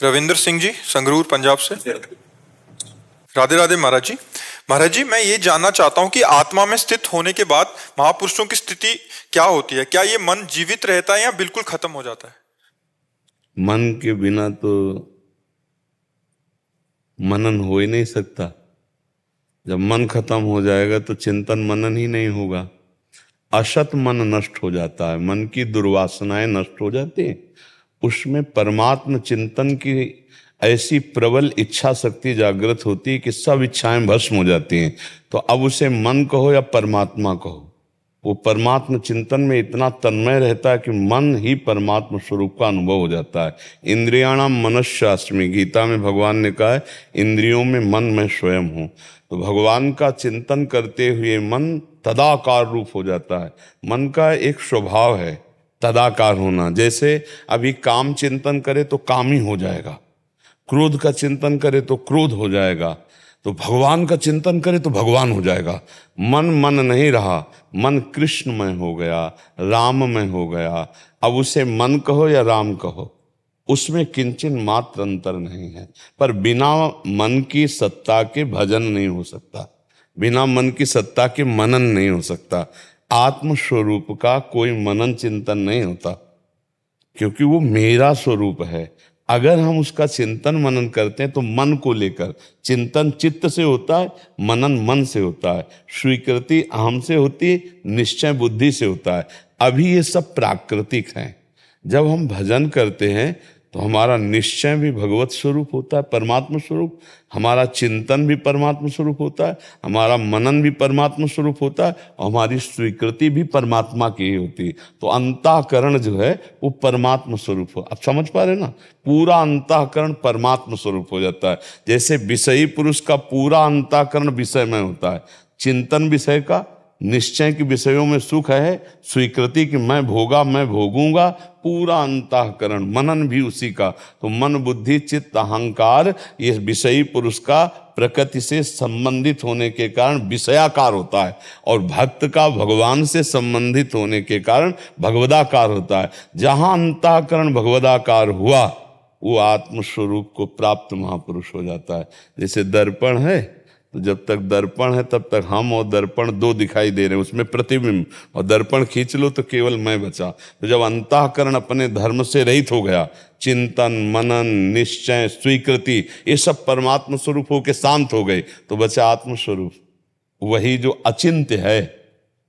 रविंद्र सिंह जी, संगरूर, पंजाब से। राधे राधे महाराज जी। महाराज जी, मैं ये जानना चाहता हूँ कि आत्मा में स्थित होने के बाद महापुरुषों की स्थिति क्या होती है? क्या ये मन जीवित रहता है या बिल्कुल खत्म हो जाता है? मन के बिना तो मनन हो ही नहीं सकता। जब मन खत्म हो जाएगा तो चिंतन मनन ही नहीं होगा। असत मन नष्ट हो जाता है, मन की दुर्वासनाएं नष्ट हो जाती हैं। उसमें परमात्म चिंतन की ऐसी प्रबल इच्छा शक्ति जागृत होती है कि सब इच्छाएं भस्म हो जाती हैं। तो अब उसे मन कहो या परमात्मा कहो, वो परमात्म चिंतन में इतना तन्मय रहता है कि मन ही परमात्म स्वरूप का अनुभव हो जाता है। इंद्रियाणाम मनश्शास्मि, गीता में भगवान ने कहा है इंद्रियों में मन मैं स्वयं हूँ। तो भगवान का चिंतन करते हुए मन तदाकार रूप हो जाता है। मन का एक स्वभाव है तदाकार होना। जैसे अभी काम चिंतन करे तो काम ही हो जाएगा, क्रोध का चिंतन करे तो क्रोध हो जाएगा, तो भगवान का चिंतन करे तो भगवान हो जाएगा। मन मन नहीं रहा, मन कृष्णमय हो गया, राममय हो गया। अब उसे मन कहो या राम कहो, उसमें किंचन मात्र अंतर नहीं है। पर बिना मन की सत्ता के भजन नहीं हो सकता, बिना मन की सत्ता के मनन नहीं हो सकता। आत्म स्वरूप का कोई मनन चिंतन नहीं होता, क्योंकि वो मेरा स्वरूप है। अगर हम उसका चिंतन मनन करते हैं तो मन को लेकर चिंतन चित्त से होता है, मनन मन से होता है, स्वीकृति अहम से होती है, निश्चय बुद्धि से होता है। अभी ये सब प्राकृतिक हैं। जब हम भजन करते हैं तो हमारा निश्चय भी भगवत स्वरूप होता है, परमात्म स्वरूप। हमारा चिंतन भी परमात्म स्वरूप होता है, हमारा मनन भी परमात्म स्वरूप होता है, और हमारी स्वीकृति भी परमात्मा की ही होती है। तो अंतःकरण जो है वो परमात्म स्वरूप हो। अब समझ पा रहे ना, पूरा अंतःकरण परमात्म स्वरूप हो जाता है। जैसे विषयी पुरुष का पूरा अंतःकरण विषय में होता है, चिंतन विषय का, निश्चय के विषयों में सुख है, स्वीकृति कि मैं भोगा मैं भोगूंगा, पूरा अंतःकरण मनन भी उसी का। तो मन बुद्धि चित्त अहंकार ये विषयी पुरुष का प्रकृति से संबंधित होने के कारण विषयाकार होता है, और भक्त का भगवान से संबंधित होने के कारण भगवदाकार होता है। जहां अंतःकरण भगवदाकार हुआ वो आत्मस्वरूप को प्राप्त महापुरुष हो जाता है। जैसे दर्पण है, तो जब तक दर्पण है तब तक हम और दर्पण दो दिखाई दे रहे हैं, उसमें प्रतिबिंब, और दर्पण खींच लो तो केवल मैं बचा। तो जब अंतःकरण अपने धर्म से रहित हो गया, चिंतन मनन निश्चय स्वीकृति ये सब परमात्म स्वरूप होकर शांत हो गए, तो बचा आत्मस्वरूप। वही जो अचिंत्य है,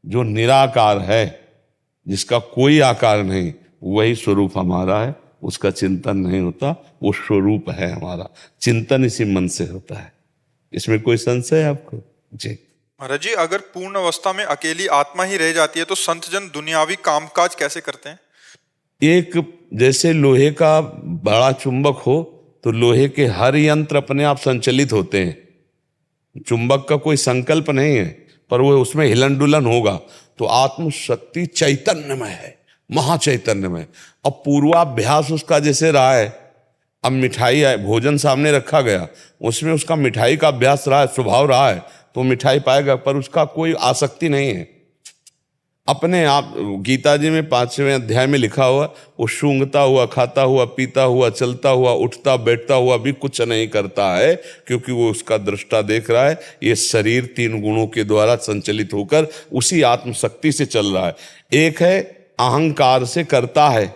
जो निराकार है, जिसका कोई आकार नहीं, वही स्वरूप हमारा है। उसका चिंतन नहीं होता, वो स्वरूप है हमारा। चिंतन इसी मन से होता है। इसमें कोई संशय है आपको? जी महाराज जी, अगर पूर्ण अवस्था में अकेली आत्मा ही रह जाती है तो संत जन दुनियावी कामकाज कैसे करते हैं? एक जैसे लोहे का बड़ा चुंबक हो तो लोहे के हर यंत्र अपने आप संचालित होते हैं। चुंबक का कोई संकल्प नहीं है, पर वो उसमें हिलन डुलन होगा। तो आत्मशक्ति चैतन्यमय है, महाचैतन्यमय। अब पूर्वाभ्यास उसका जैसे रहा है, अब मिठाई है, भोजन सामने रखा गया, उसमें उसका मिठाई का अभ्यास रहा है, स्वभाव रहा है, तो मिठाई पाएगा, पर उसका कोई आसक्ति नहीं है अपने आप। गीता जी में 5वें अध्याय में लिखा हुआ, वो सूंघता हुआ, खाता हुआ, पीता हुआ, चलता हुआ, उठता बैठता हुआ भी कुछ नहीं करता है, क्योंकि वो उसका दृष्टा देख रहा है। ये शरीर 3 गुणों के द्वारा संचालित होकर उसी आत्मशक्ति से चल रहा है। एक है अहंकार से करता है,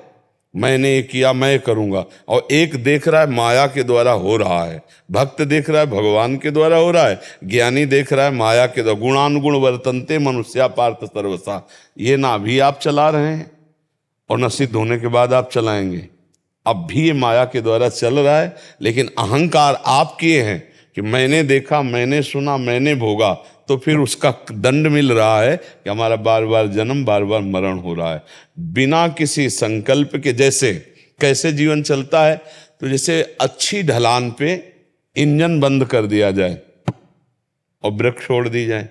मैंने ये किया मैं करूंगा, और एक देख रहा है माया के द्वारा हो रहा है। भक्त देख रहा है भगवान के द्वारा हो रहा है, ज्ञानी देख रहा है माया के द्वारा। गुणानुगुण वर्तन्ते मनुष्या पार्थ सर्वसा, ये ना अभी आप चला रहे हैं और न सिद्ध होने के बाद आप चलाएंगे। अब भी ये माया के द्वारा चल रहा है, लेकिन अहंकार आप किए हैं कि मैंने देखा, मैंने सुना, मैंने भोगा, तो फिर उसका दंड मिल रहा है कि हमारा बार बार जन्म, बार बार मरण हो रहा है बिना किसी संकल्प के। जैसे कैसे जीवन चलता है, तो जैसे अच्छी ढलान पे इंजन बंद कर दिया जाए और ब्रेक छोड़ दी जाए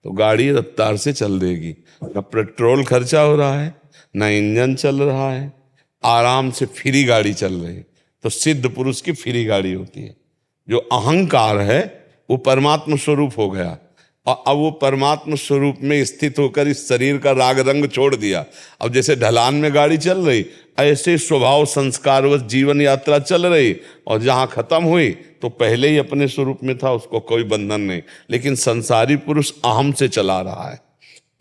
तो गाड़ी रफ्तार से चल देगी। ना पेट्रोल खर्चा हो रहा है, ना इंजन चल रहा है, आराम से फ्री गाड़ी चल रही है। तो सिद्ध पुरुष की फ्री गाड़ी होती है। जो अहंकार है वो परमात्मा स्वरूप हो गया। और अब वो परमात्मा स्वरूप में स्थित होकर इस शरीर का राग रंग छोड़ दिया। अब जैसे ढलान में गाड़ी चल रही, ऐसे स्वभाव संस्कारवश जीवन यात्रा चल रही, और जहां खत्म हुई तो पहले ही अपने स्वरूप में था, उसको कोई बंधन नहीं। लेकिन संसारी पुरुष अहम से चला रहा है,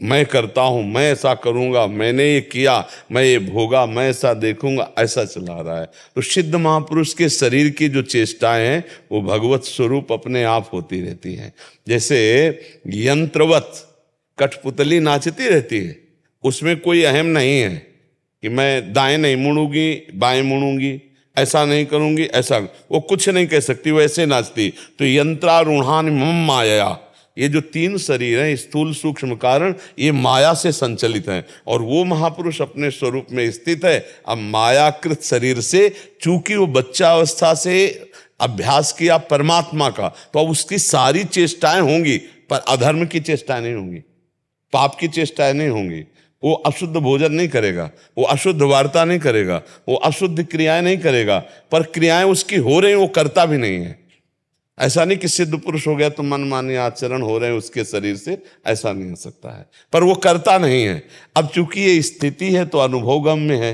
मैं करता हूं, मैं ऐसा करूंगा, मैंने ये किया, मैं ये भोगा, मैं ऐसा देखूंगा, ऐसा चला रहा है। तो सिद्ध महापुरुष के शरीर की जो चेष्टाएं हैं वो भगवत स्वरूप अपने आप होती रहती हैं। जैसे यंत्रवत कठपुतली नाचती रहती है, उसमें कोई अहम नहीं है कि मैं दाएं नहीं मुड़ूंगी, बाएं मुड़ूंगी, ऐसा नहीं करूंगी, ऐसा वो कुछ नहीं कह सकती, वैसे नाचती। तो यंत्रारूढ़ान मम माया, ये जो तीन शरीर हैं, स्थूल सूक्ष्म कारण, ये माया से संचलित हैं, और वो महापुरुष अपने स्वरूप में स्थित है। अब मायाकृत शरीर से, चूंकि वो बच्चा अवस्था से अभ्यास किया परमात्मा का, तो अब उसकी सारी चेष्टाएं होंगी, पर अधर्म की चेष्टाएं नहीं होंगी, पाप की चेष्टाएं नहीं होंगी। वो अशुद्ध भोजन नहीं करेगा, वो अशुद्ध वार्ता नहीं करेगा, वो अशुद्ध क्रियाएं नहीं करेगा, पर क्रियाएं उसकी हो रही, वो करता भी नहीं है। ऐसा नहीं कि सिद्ध पुरुष हो गया तो मनमानी आचरण हो रहे हैं उसके शरीर से, ऐसा नहीं हो सकता है, पर वो करता नहीं है। अब चूंकि ये स्थिति है तो अनुभवगम्य है।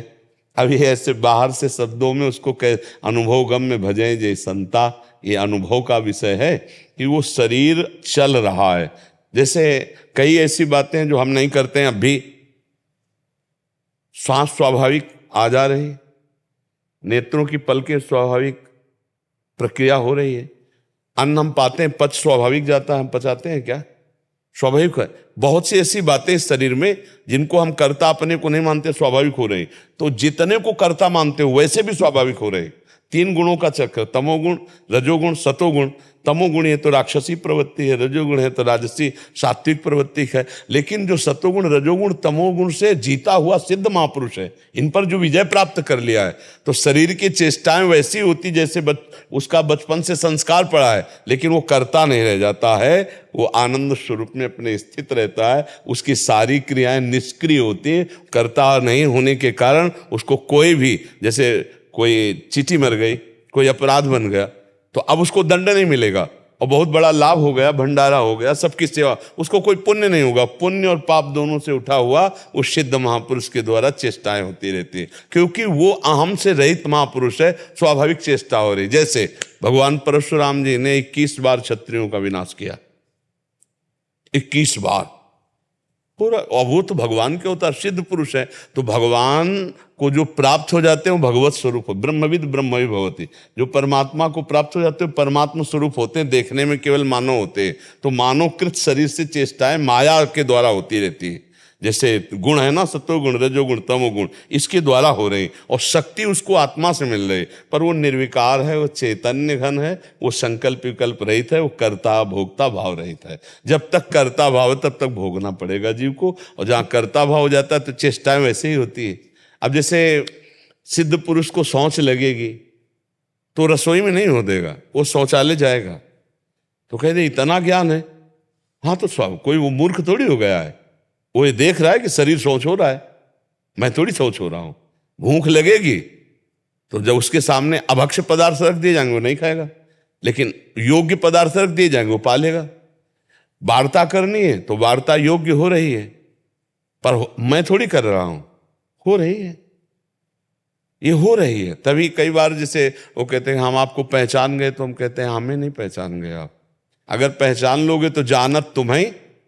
अब ये ऐसे बाहर से शब्दों में उसको अनुभवगम्य भजें जय संता, ये अनुभव का विषय है कि वो शरीर चल रहा है। जैसे कई ऐसी बातें हैं जो हम नहीं करते हैं, अब भी श्वास स्वाभाविक आ जा रही, नेत्रों की पलकें स्वाभाविक प्रक्रिया हो रही है, अन्न हम पाते हैं, पच स्वाभाविक जाता है, हम पचाते हैं क्या, स्वाभाविक है। बहुत सी ऐसी बातें इस शरीर में जिनको हम कर्ता अपने को नहीं मानते, स्वाभाविक हो रही। तो जितने को कर्ता मानते हो वैसे भी स्वाभाविक हो रहे। तीन गुणों का चक्र, तमोगुण, रजोगुण, सतोगुण। तमोगुण है तो राक्षसी प्रवृत्ति है, रजोगुण है तो राजसी सात्विक प्रवृत्ति है। लेकिन जो सतोगुण, रजोगुण, तमोगुण से जीता हुआ सिद्ध महापुरुष है, इन पर जो विजय प्राप्त कर लिया है, तो शरीर की चेष्टाएं वैसी होती जैसे उसका बचपन से संस्कार पड़ा है, लेकिन वो करता नहीं रह जाता है, वो आनंद स्वरूप में अपने स्थित रहता है। उसकी सारी क्रियाएं निष्क्रिय होती हैं, करता नहीं होने के कारण उसको कोई भी, जैसे कोई चींटी मर गई, कोई अपराध बन गया, तो अब उसको दंड नहीं मिलेगा, और बहुत बड़ा लाभ हो गया, भंडारा हो गया, सबकी सेवा, उसको कोई पुण्य नहीं होगा। पुण्य और पाप दोनों से उठा हुआ उस सिद्ध महापुरुष के द्वारा चेष्टाएं होती रहती है, क्योंकि वो अहम से रहित महापुरुष है, स्वाभाविक चेष्टा हो रही। जैसे भगवान परशुराम जी ने 21 बार क्षत्रियों का विनाश किया, 21 बार पूरा, और वो तो भगवान के अवतार सिद्ध पुरुष है। तो भगवान को जो प्राप्त हो जाते हैं वो भगवत स्वरूप हो, ब्रह्मविद ब्रह्मवि भवति। जो परमात्मा को प्राप्त हो जाते हैं परमात्मा स्वरूप होते हैं, देखने में केवल मानव होते हैं। तो मानवकृत शरीर से चेष्टाएं माया के द्वारा होती रहती है। जैसे गुण है ना, सत्वगुण, रजोगुण, तमोगुण, इसके द्वारा हो रही, और शक्ति उसको आत्मा से मिल रही, पर वो निर्विकार है, वो चैतन्य घन है, वो संकल्प विकल्प रहित है, वो कर्ता भोक्ता भाव रहित है। जब तक कर्ता भाव है तब तक भोगना पड़ेगा जीव को, और जहाँ कर्ता भाव हो जाता है तो चेष्टाएं वैसे ही होती है। अब जैसे सिद्ध पुरुष को शौच लगेगी तो रसोई में नहीं हो देगा, वो शौचालय जाएगा। तो कह दे इतना ज्ञान है, हाँ तो कोई वो मूर्ख थोड़ी हो गया है, वो ये देख रहा है कि शरीर शौच हो रहा है, मैं थोड़ी शौच हो रहा हूं। भूख लगेगी तो जब उसके सामने अभक्ष्य पदार्थ रख दिए जाएंगे वो नहीं खाएगा, लेकिन योग्य पदार्थ रख दिए जाएंगे वो पा लेगा। वार्ता करनी है तो वार्ता योग्य हो रही है, पर मैं थोड़ी कर रहा हूं, हो रही है, ये हो रही है। तभी कई बार जैसे वो कहते हैं हम आपको पहचान गए, तो हम कहते हैं हमें नहीं पहचान गए आप। अगर पहचान लोगे तो जानत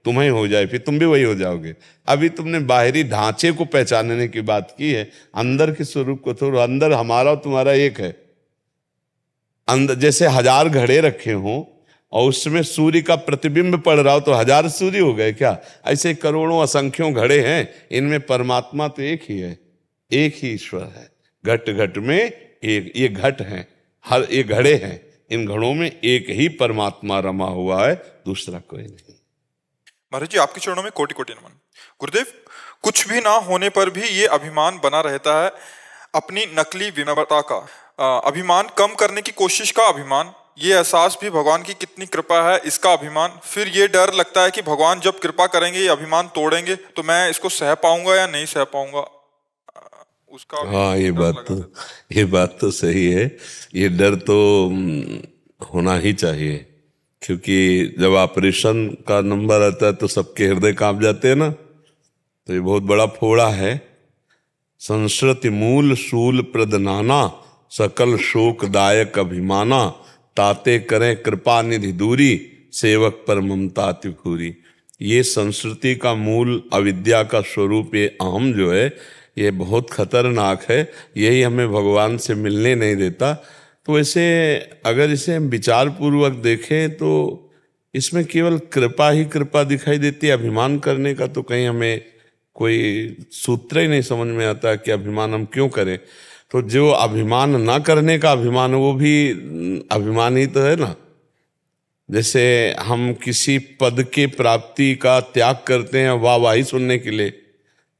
तुम्हें हो जाए, फिर तुम भी वही हो जाओगे। अभी तुमने बाहरी ढांचे को पहचानने की बात की है, अंदर के स्वरूप को थोड़ा, अंदर हमारा और तुम्हारा एक है। अंदर जैसे 1000 घड़े रखे हों और उसमें सूर्य का प्रतिबिंब पड़ रहा हो तो 1000 सूर्य हो गए क्या? ऐसे करोड़ों असंख्यों घड़े हैं, इनमें परमात्मा तो एक ही है, एक ही ईश्वर है। घट घट में एक, ये घट है, हर ये घड़े हैं, इन घड़ों में एक ही परमात्मा रमा हुआ है, दूसरा कोई नहीं। महाराज जी, आपके चरणों में कोटि कोटि नमन। गुरुदेव, कुछ भी ना होने पर भी ये अभिमान बना रहता है, अपनी नकली विनम्रता का अभिमान, कम करने की कोशिश का अभिमान, ये एहसास भी भगवान की कितनी कृपा है इसका अभिमान, फिर ये डर लगता है कि भगवान जब कृपा करेंगे ये अभिमान तोड़ेंगे तो मैं इसको सह पाऊंगा या नहीं सह पाऊंगा, उसका। हाँ, ये बात तो सही है, ये डर तो होना ही चाहिए। क्योंकि जब ऑपरेशन का नंबर आता है तो सबके हृदय कांप जाते हैं ना। तो ये बहुत बड़ा फोड़ा है। संस्कृति मूल शूल प्रदनाना, सकल शोकदायक अभिमाना, ताते करें कृपा निधि दूरी, सेवक पर ममता अति भूरी। ये संस्कृति का मूल अविद्या का स्वरूप ये अहम जो है, ये बहुत खतरनाक है। यही हमें भगवान से मिलने नहीं देता। तो ऐसे अगर इसे हम विचार पूर्वक देखें तो इसमें केवल कृपा ही कृपा दिखाई देती है। अभिमान करने का तो कहीं हमें कोई सूत्र ही नहीं समझ में आता कि अभिमान हम क्यों करें। तो जो अभिमान ना करने का अभिमान, वो भी अभिमान ही तो है ना। जैसे हम किसी पद के प्राप्ति का त्याग करते हैं वाहवाही सुनने के लिए,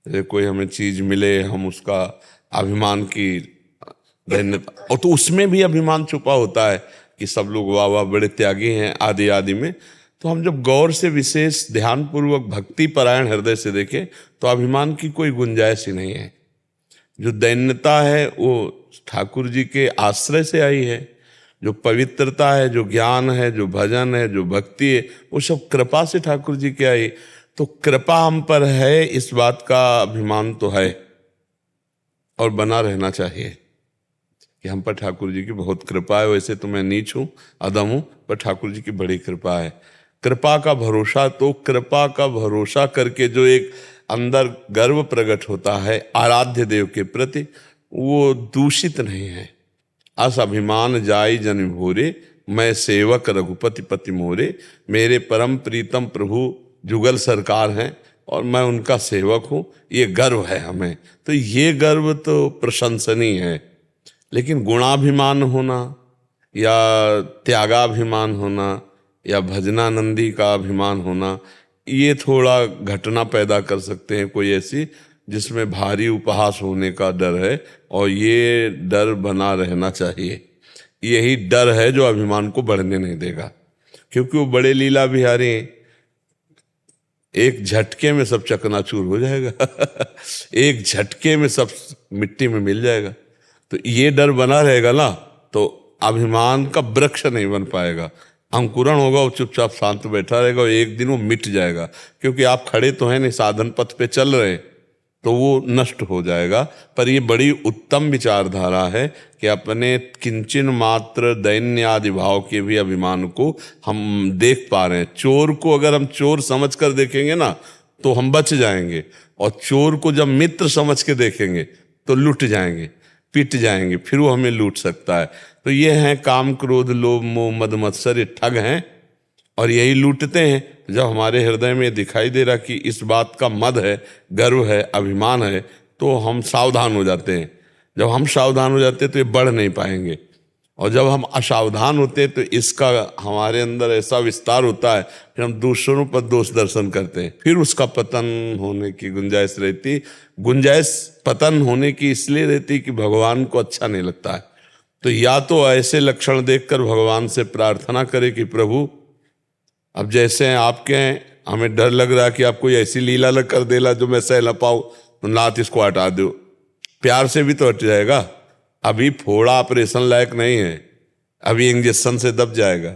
जैसे कोई हमें चीज मिले, हम उसका अभिमान की धन्यता, और तो उसमें भी अभिमान छुपा होता है कि सब लोग वाह वाह बड़े त्यागी हैं आदि आदि में। तो हम जब गौर से विशेष ध्यान पूर्वक भक्ति परायण हृदय से देखें तो अभिमान की कोई गुंजाइश ही नहीं है। जो दैन्यता है वो ठाकुर जी के आश्रय से आई है। जो पवित्रता है, जो ज्ञान है, जो भजन है, जो भक्ति है, वो सब कृपा से ठाकुर जी की आई। तो कृपा हम पर है, इस बात का अभिमान तो है और बना रहना चाहिए कि हम पर ठाकुर जी की बहुत कृपा है। वैसे तो मैं नीच हूँ, अदम हूँ, पर ठाकुर जी की बड़ी कृपा है। कृपा का भरोसा, तो कृपा का भरोसा करके जो एक अंदर गर्व प्रकट होता है आराध्य देव के प्रति, वो दूषित नहीं है। अस अभिमान जाई जन भोरे, मैं सेवक रघुपति पति मोरे। मेरे परम प्रीतम प्रभु जुगल सरकार हैं और मैं उनका सेवक हूँ, ये गर्व है हमें। तो ये गर्व तो प्रशंसनीय है। लेकिन गुणाभिमान होना या त्यागाभिमान होना या भजनानंदी का अभिमान होना, ये थोड़ा घटना पैदा कर सकते हैं कोई ऐसी जिसमें भारी उपहास होने का डर है, और ये डर बना रहना चाहिए। यही डर है जो अभिमान को बढ़ने नहीं देगा, क्योंकि वो बड़े लीला बिहारी हैं। एक झटके में सब चकनाचूर हो जाएगा एक झटके में सब मिट्टी में मिल जाएगा। तो ये डर बना रहेगा ना, तो अभिमान का वृक्ष नहीं बन पाएगा। अंकुरण होगा, वो चुपचाप शांत बैठा रहेगा और एक दिन वो मिट जाएगा। क्योंकि आप खड़े तो हैं नहीं, साधन पथ पे चल रहे, तो वो नष्ट हो जाएगा। पर ये बड़ी उत्तम विचारधारा है कि अपने किंचन मात्र दैन्य आदि भाव के भी अभिमान को हम देख पा रहे हैं। चोर को अगर हम चोर समझ कर देखेंगे ना तो हम बच जाएंगे, और चोर को जब मित्र समझ के देखेंगे तो लुट जाएंगे, पिट जाएंगे, फिर वो हमें लूट सकता है। तो ये हैं काम क्रोध लोभ मोह मद मत्सर, ये ठग हैं और यही लूटते हैं। जब हमारे हृदय में दिखाई दे रहा कि इस बात का मद है, गर्व है, अभिमान है, तो हम सावधान हो जाते हैं। जब हम सावधान हो जाते हैं तो ये बढ़ नहीं पाएंगे, और जब हम असावधान होते हैं तो इसका हमारे अंदर ऐसा विस्तार होता है कि हम दूसरों पर दोष दर्शन करते हैं, फिर उसका पतन होने की गुंजाइश रहती। गुंजाइश पतन होने की इसलिए रहती कि भगवान को अच्छा नहीं लगता है। तो या तो ऐसे लक्षण देखकर भगवान से प्रार्थना करे कि प्रभु अब जैसे हैं आपके हैं, हमें डर लग रहा है कि आप कोई ऐसी लीला न कर देला जो मैं सह न पाऊँ, तो नाथ इसको हटा दो। प्यार से भी तो हट जाएगा। अभी फोड़ा ऑपरेशन लायक नहीं है, अभी इंजेक्शन से दब जाएगा।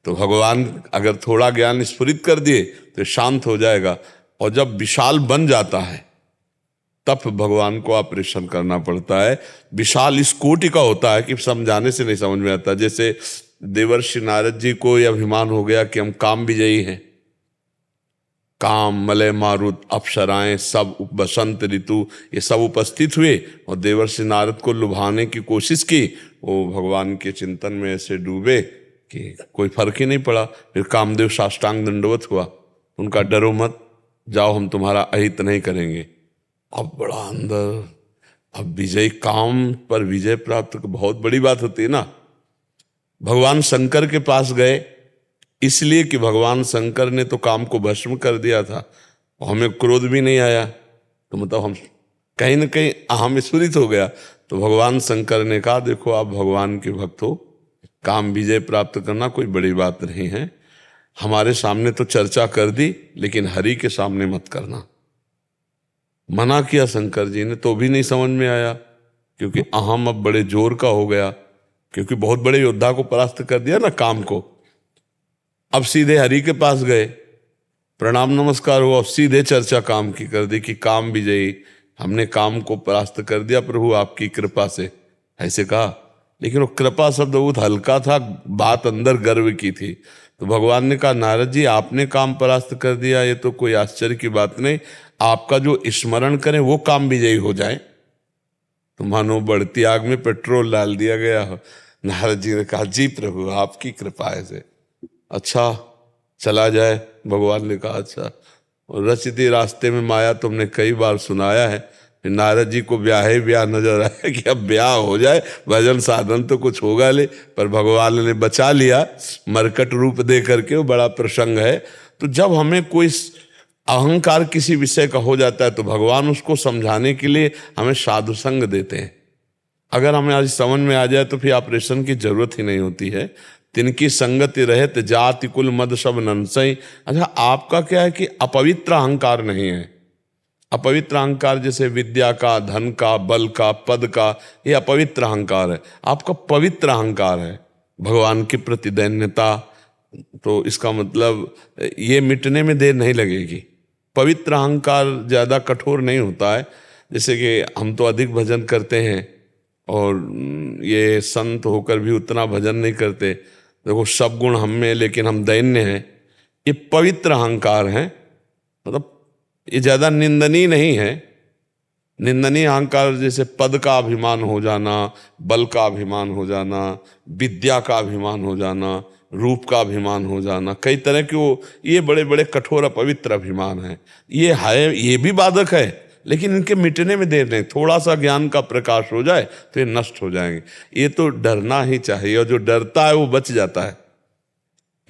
तो भगवान अगर थोड़ा ज्ञान स्फुरित कर दिए तो शांत हो जाएगा, और जब विशाल बन जाता है तब भगवान को ऑपरेशन करना पड़ता है। विशाल इस कोटि का होता है कि समझाने से नहीं समझ में आता। जैसे देवर्षि नारद जी को यह अभिमान हो गया कि हम काम विजयी हैं, काम मलय मारुत अप्सराएं सब बसंत ऋतु ये सब उपस्थित हुए, और देवर्षि नारद को लुभाने की कोशिश की। वो भगवान के चिंतन में ऐसे डूबे कि कोई फर्क ही नहीं पड़ा। फिर कामदेव साष्टांग दंडवत हुआ, उनका डरो मत, जाओ हम तुम्हारा अहित नहीं करेंगे। अब बड़ा अंदर, अब विजय, काम पर विजय प्राप्त बहुत बड़ी बात होती है ना। भगवान शंकर के पास गए इसलिए कि भगवान शंकर ने तो काम को भस्म कर दिया था, और हमें क्रोध भी नहीं आया, तो मतलब हम कहीं ना कहीं अहम स्फुरित हो गया। तो भगवान शंकर ने कहा देखो आप भगवान के भक्त हो, काम विजय प्राप्त करना कोई बड़ी बात नहीं है। हमारे सामने तो चर्चा कर दी, लेकिन हरि के सामने मत करना। मना किया शंकर जी ने, तो भी नहीं समझ में आया, क्योंकि अहम अब बड़े जोर का हो गया, क्योंकि बहुत बड़े योद्धा को परास्त कर दिया ना काम को। अब सीधे हरि के पास गए, प्रणाम नमस्कार हुआ, सीधे चर्चा काम की कर दी कि काम विजयी, हमने काम को परास्त कर दिया प्रभु आपकी कृपा से, ऐसे कहा। लेकिन वो कृपा शब्द बहुत हल्का था, बात अंदर गर्व की थी। तो भगवान ने कहा नारद जी आपने काम परास्त कर दिया, ये तो कोई आश्चर्य की बात नहीं, आपका जो स्मरण करें वो काम विजयी हो जाए। तो मानो बढ़ती आग में पेट्रोल डाल दिया गया हो। नारद जी ने कहा जी प्रभु आपकी कृपा है से, अच्छा चला जाए। भगवान ने कहा अच्छा। और रचती रास्ते में माया तुमने कई बार सुनाया है। फिर नारद जी को ब्याह नजर आया कि अब ब्याह हो जाए, भजन साधन तो कुछ होगा ले, पर भगवान ने बचा लिया मरकट रूप दे करके, वो बड़ा प्रसंग है। तो जब हमें कोई अहंकार किसी विषय का हो जाता है तो भगवान उसको समझाने के लिए हमें साधु संग देते हैं। अगर हमें आज समझ में आ जाए तो फिर ऑपरेशन की जरूरत ही नहीं होती है। तिनकी संगति रहत जाति कुल मद सब नंसई। अच्छा आपका क्या है कि अपवित्र अहंकार नहीं है। अपवित्र अहंकार जैसे विद्या का, धन का, बल का, पद का, ये अपवित्र अहंकार है। आपका पवित्र अहंकार है भगवान के प्रति दैन्यता। तो इसका मतलब ये मिटने में देर नहीं लगेगी। पवित्र अहंकार ज़्यादा कठोर नहीं होता है। जैसे कि हम तो अधिक भजन करते हैं और ये संत होकर भी उतना भजन नहीं करते। देखो सब गुण हम में, लेकिन हम दैन्य हैं। ये पवित्र अहंकार है, मतलब ये ज़्यादा निंदनीय नहीं है। निंदनीय अहंकार जैसे पद का अभिमान हो जाना, बल का अभिमान हो जाना, विद्या का अभिमान हो जाना, रूप का अभिमान हो जाना, कई तरह के वो ये बड़े बड़े कठोर अपवित्र अभिमान है। ये भी बाधक है, लेकिन इनके मिटने में देर नहीं। थोड़ा सा ज्ञान का प्रकाश हो जाए तो ये नष्ट हो जाएंगे। ये तो डरना ही चाहिए, और जो डरता है वो बच जाता है।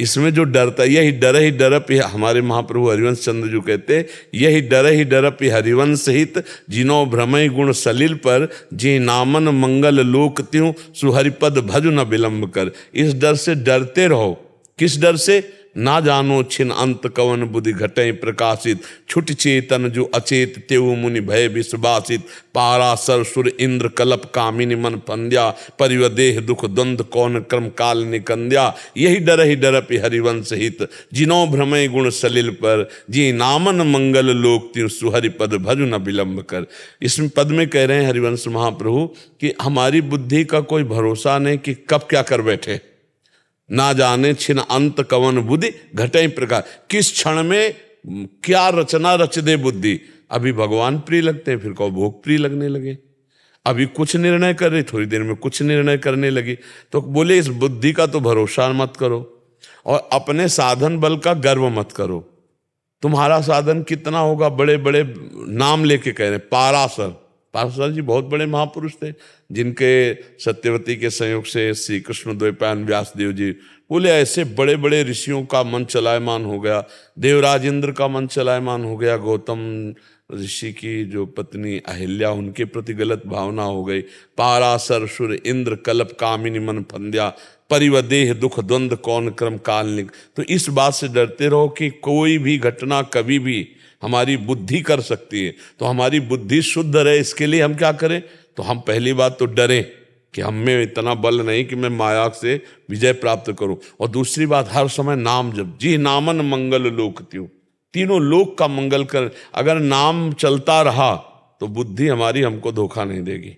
इसमें जो डरता है, यही डरप हमारे महाप्रभु हरिवंश चंद्र जो कहते, यही डरप हरिवंश हित जिनो भ्रमय गुण सलिल पर जी नामन मंगल लोक त्यों सुहरिपद भज न विलंब कर। इस डर से डरते रहो। किस डर से? ना जानो छिन अंत कवन बुद्धि घटय प्रकाशित छुट चेतन जो अचेत तेऊ मुनि भय विश्वासित पारासर सुर इंद्र कलप कामिनी मन फंद्या परिवदेह दुख द्वंद कौन क्रम काल निकंद्या। यही डरप हरिवंश हित जिनो भ्रमय गुण सलिल पर जी नामन मंगल लोक त्यों सुहरि पद भज न विलंब कर। इसमें पद में कह रहे हैं हरिवंश महाप्रभु कि हमारी बुद्धि का कोई भरोसा नहीं कि कब क्या कर बैठे। ना जाने छिन अंत कवन बुद्धि घटई प्रकार, किस क्षण में क्या रचना रच दे बुद्धि। अभी भगवान प्रिय लगते हैं, फिर को भोग प्रिय लगने लगे। अभी कुछ निर्णय कर रही, थोड़ी देर में कुछ निर्णय करने लगी। तो बोले इस बुद्धि का तो भरोसा मत करो और अपने साधन बल का गर्व मत करो। तुम्हारा साधन कितना होगा? बड़े बड़े नाम लेके कह रहे, पाराशर जी बहुत बड़े महापुरुष थे, जिनके सत्यवती के संयोग से श्री कृष्ण द्वैपायन व्यासदेव जी बोले ऐसे बड़े बड़े ऋषियों का मन चलायमान हो गया। देवराज इंद्र का मन चलायमान हो गया। गौतम ऋषि की जो पत्नी अहिल्या, उनके प्रति गलत भावना हो गई। पाराशर सुर इंद्र कलप कामिनी मन फंद्या परिवदेह दुख द्वंद कौन क्रम काल निक। तो इस बात से डरते रहो कि कोई भी घटना कभी भी हमारी बुद्धि कर सकती है। तो हमारी बुद्धि शुद्ध रहे, इसके लिए हम क्या करें? तो हम पहली बात तो डरें कि हम में इतना बल नहीं कि मैं माया से विजय प्राप्त करूं। और दूसरी बात, हर समय नाम जप, जी नामन मंगल लोक त्यों, तीनों लोक का मंगल कर। अगर नाम चलता रहा तो बुद्धि हमारी हमको धोखा नहीं देगी।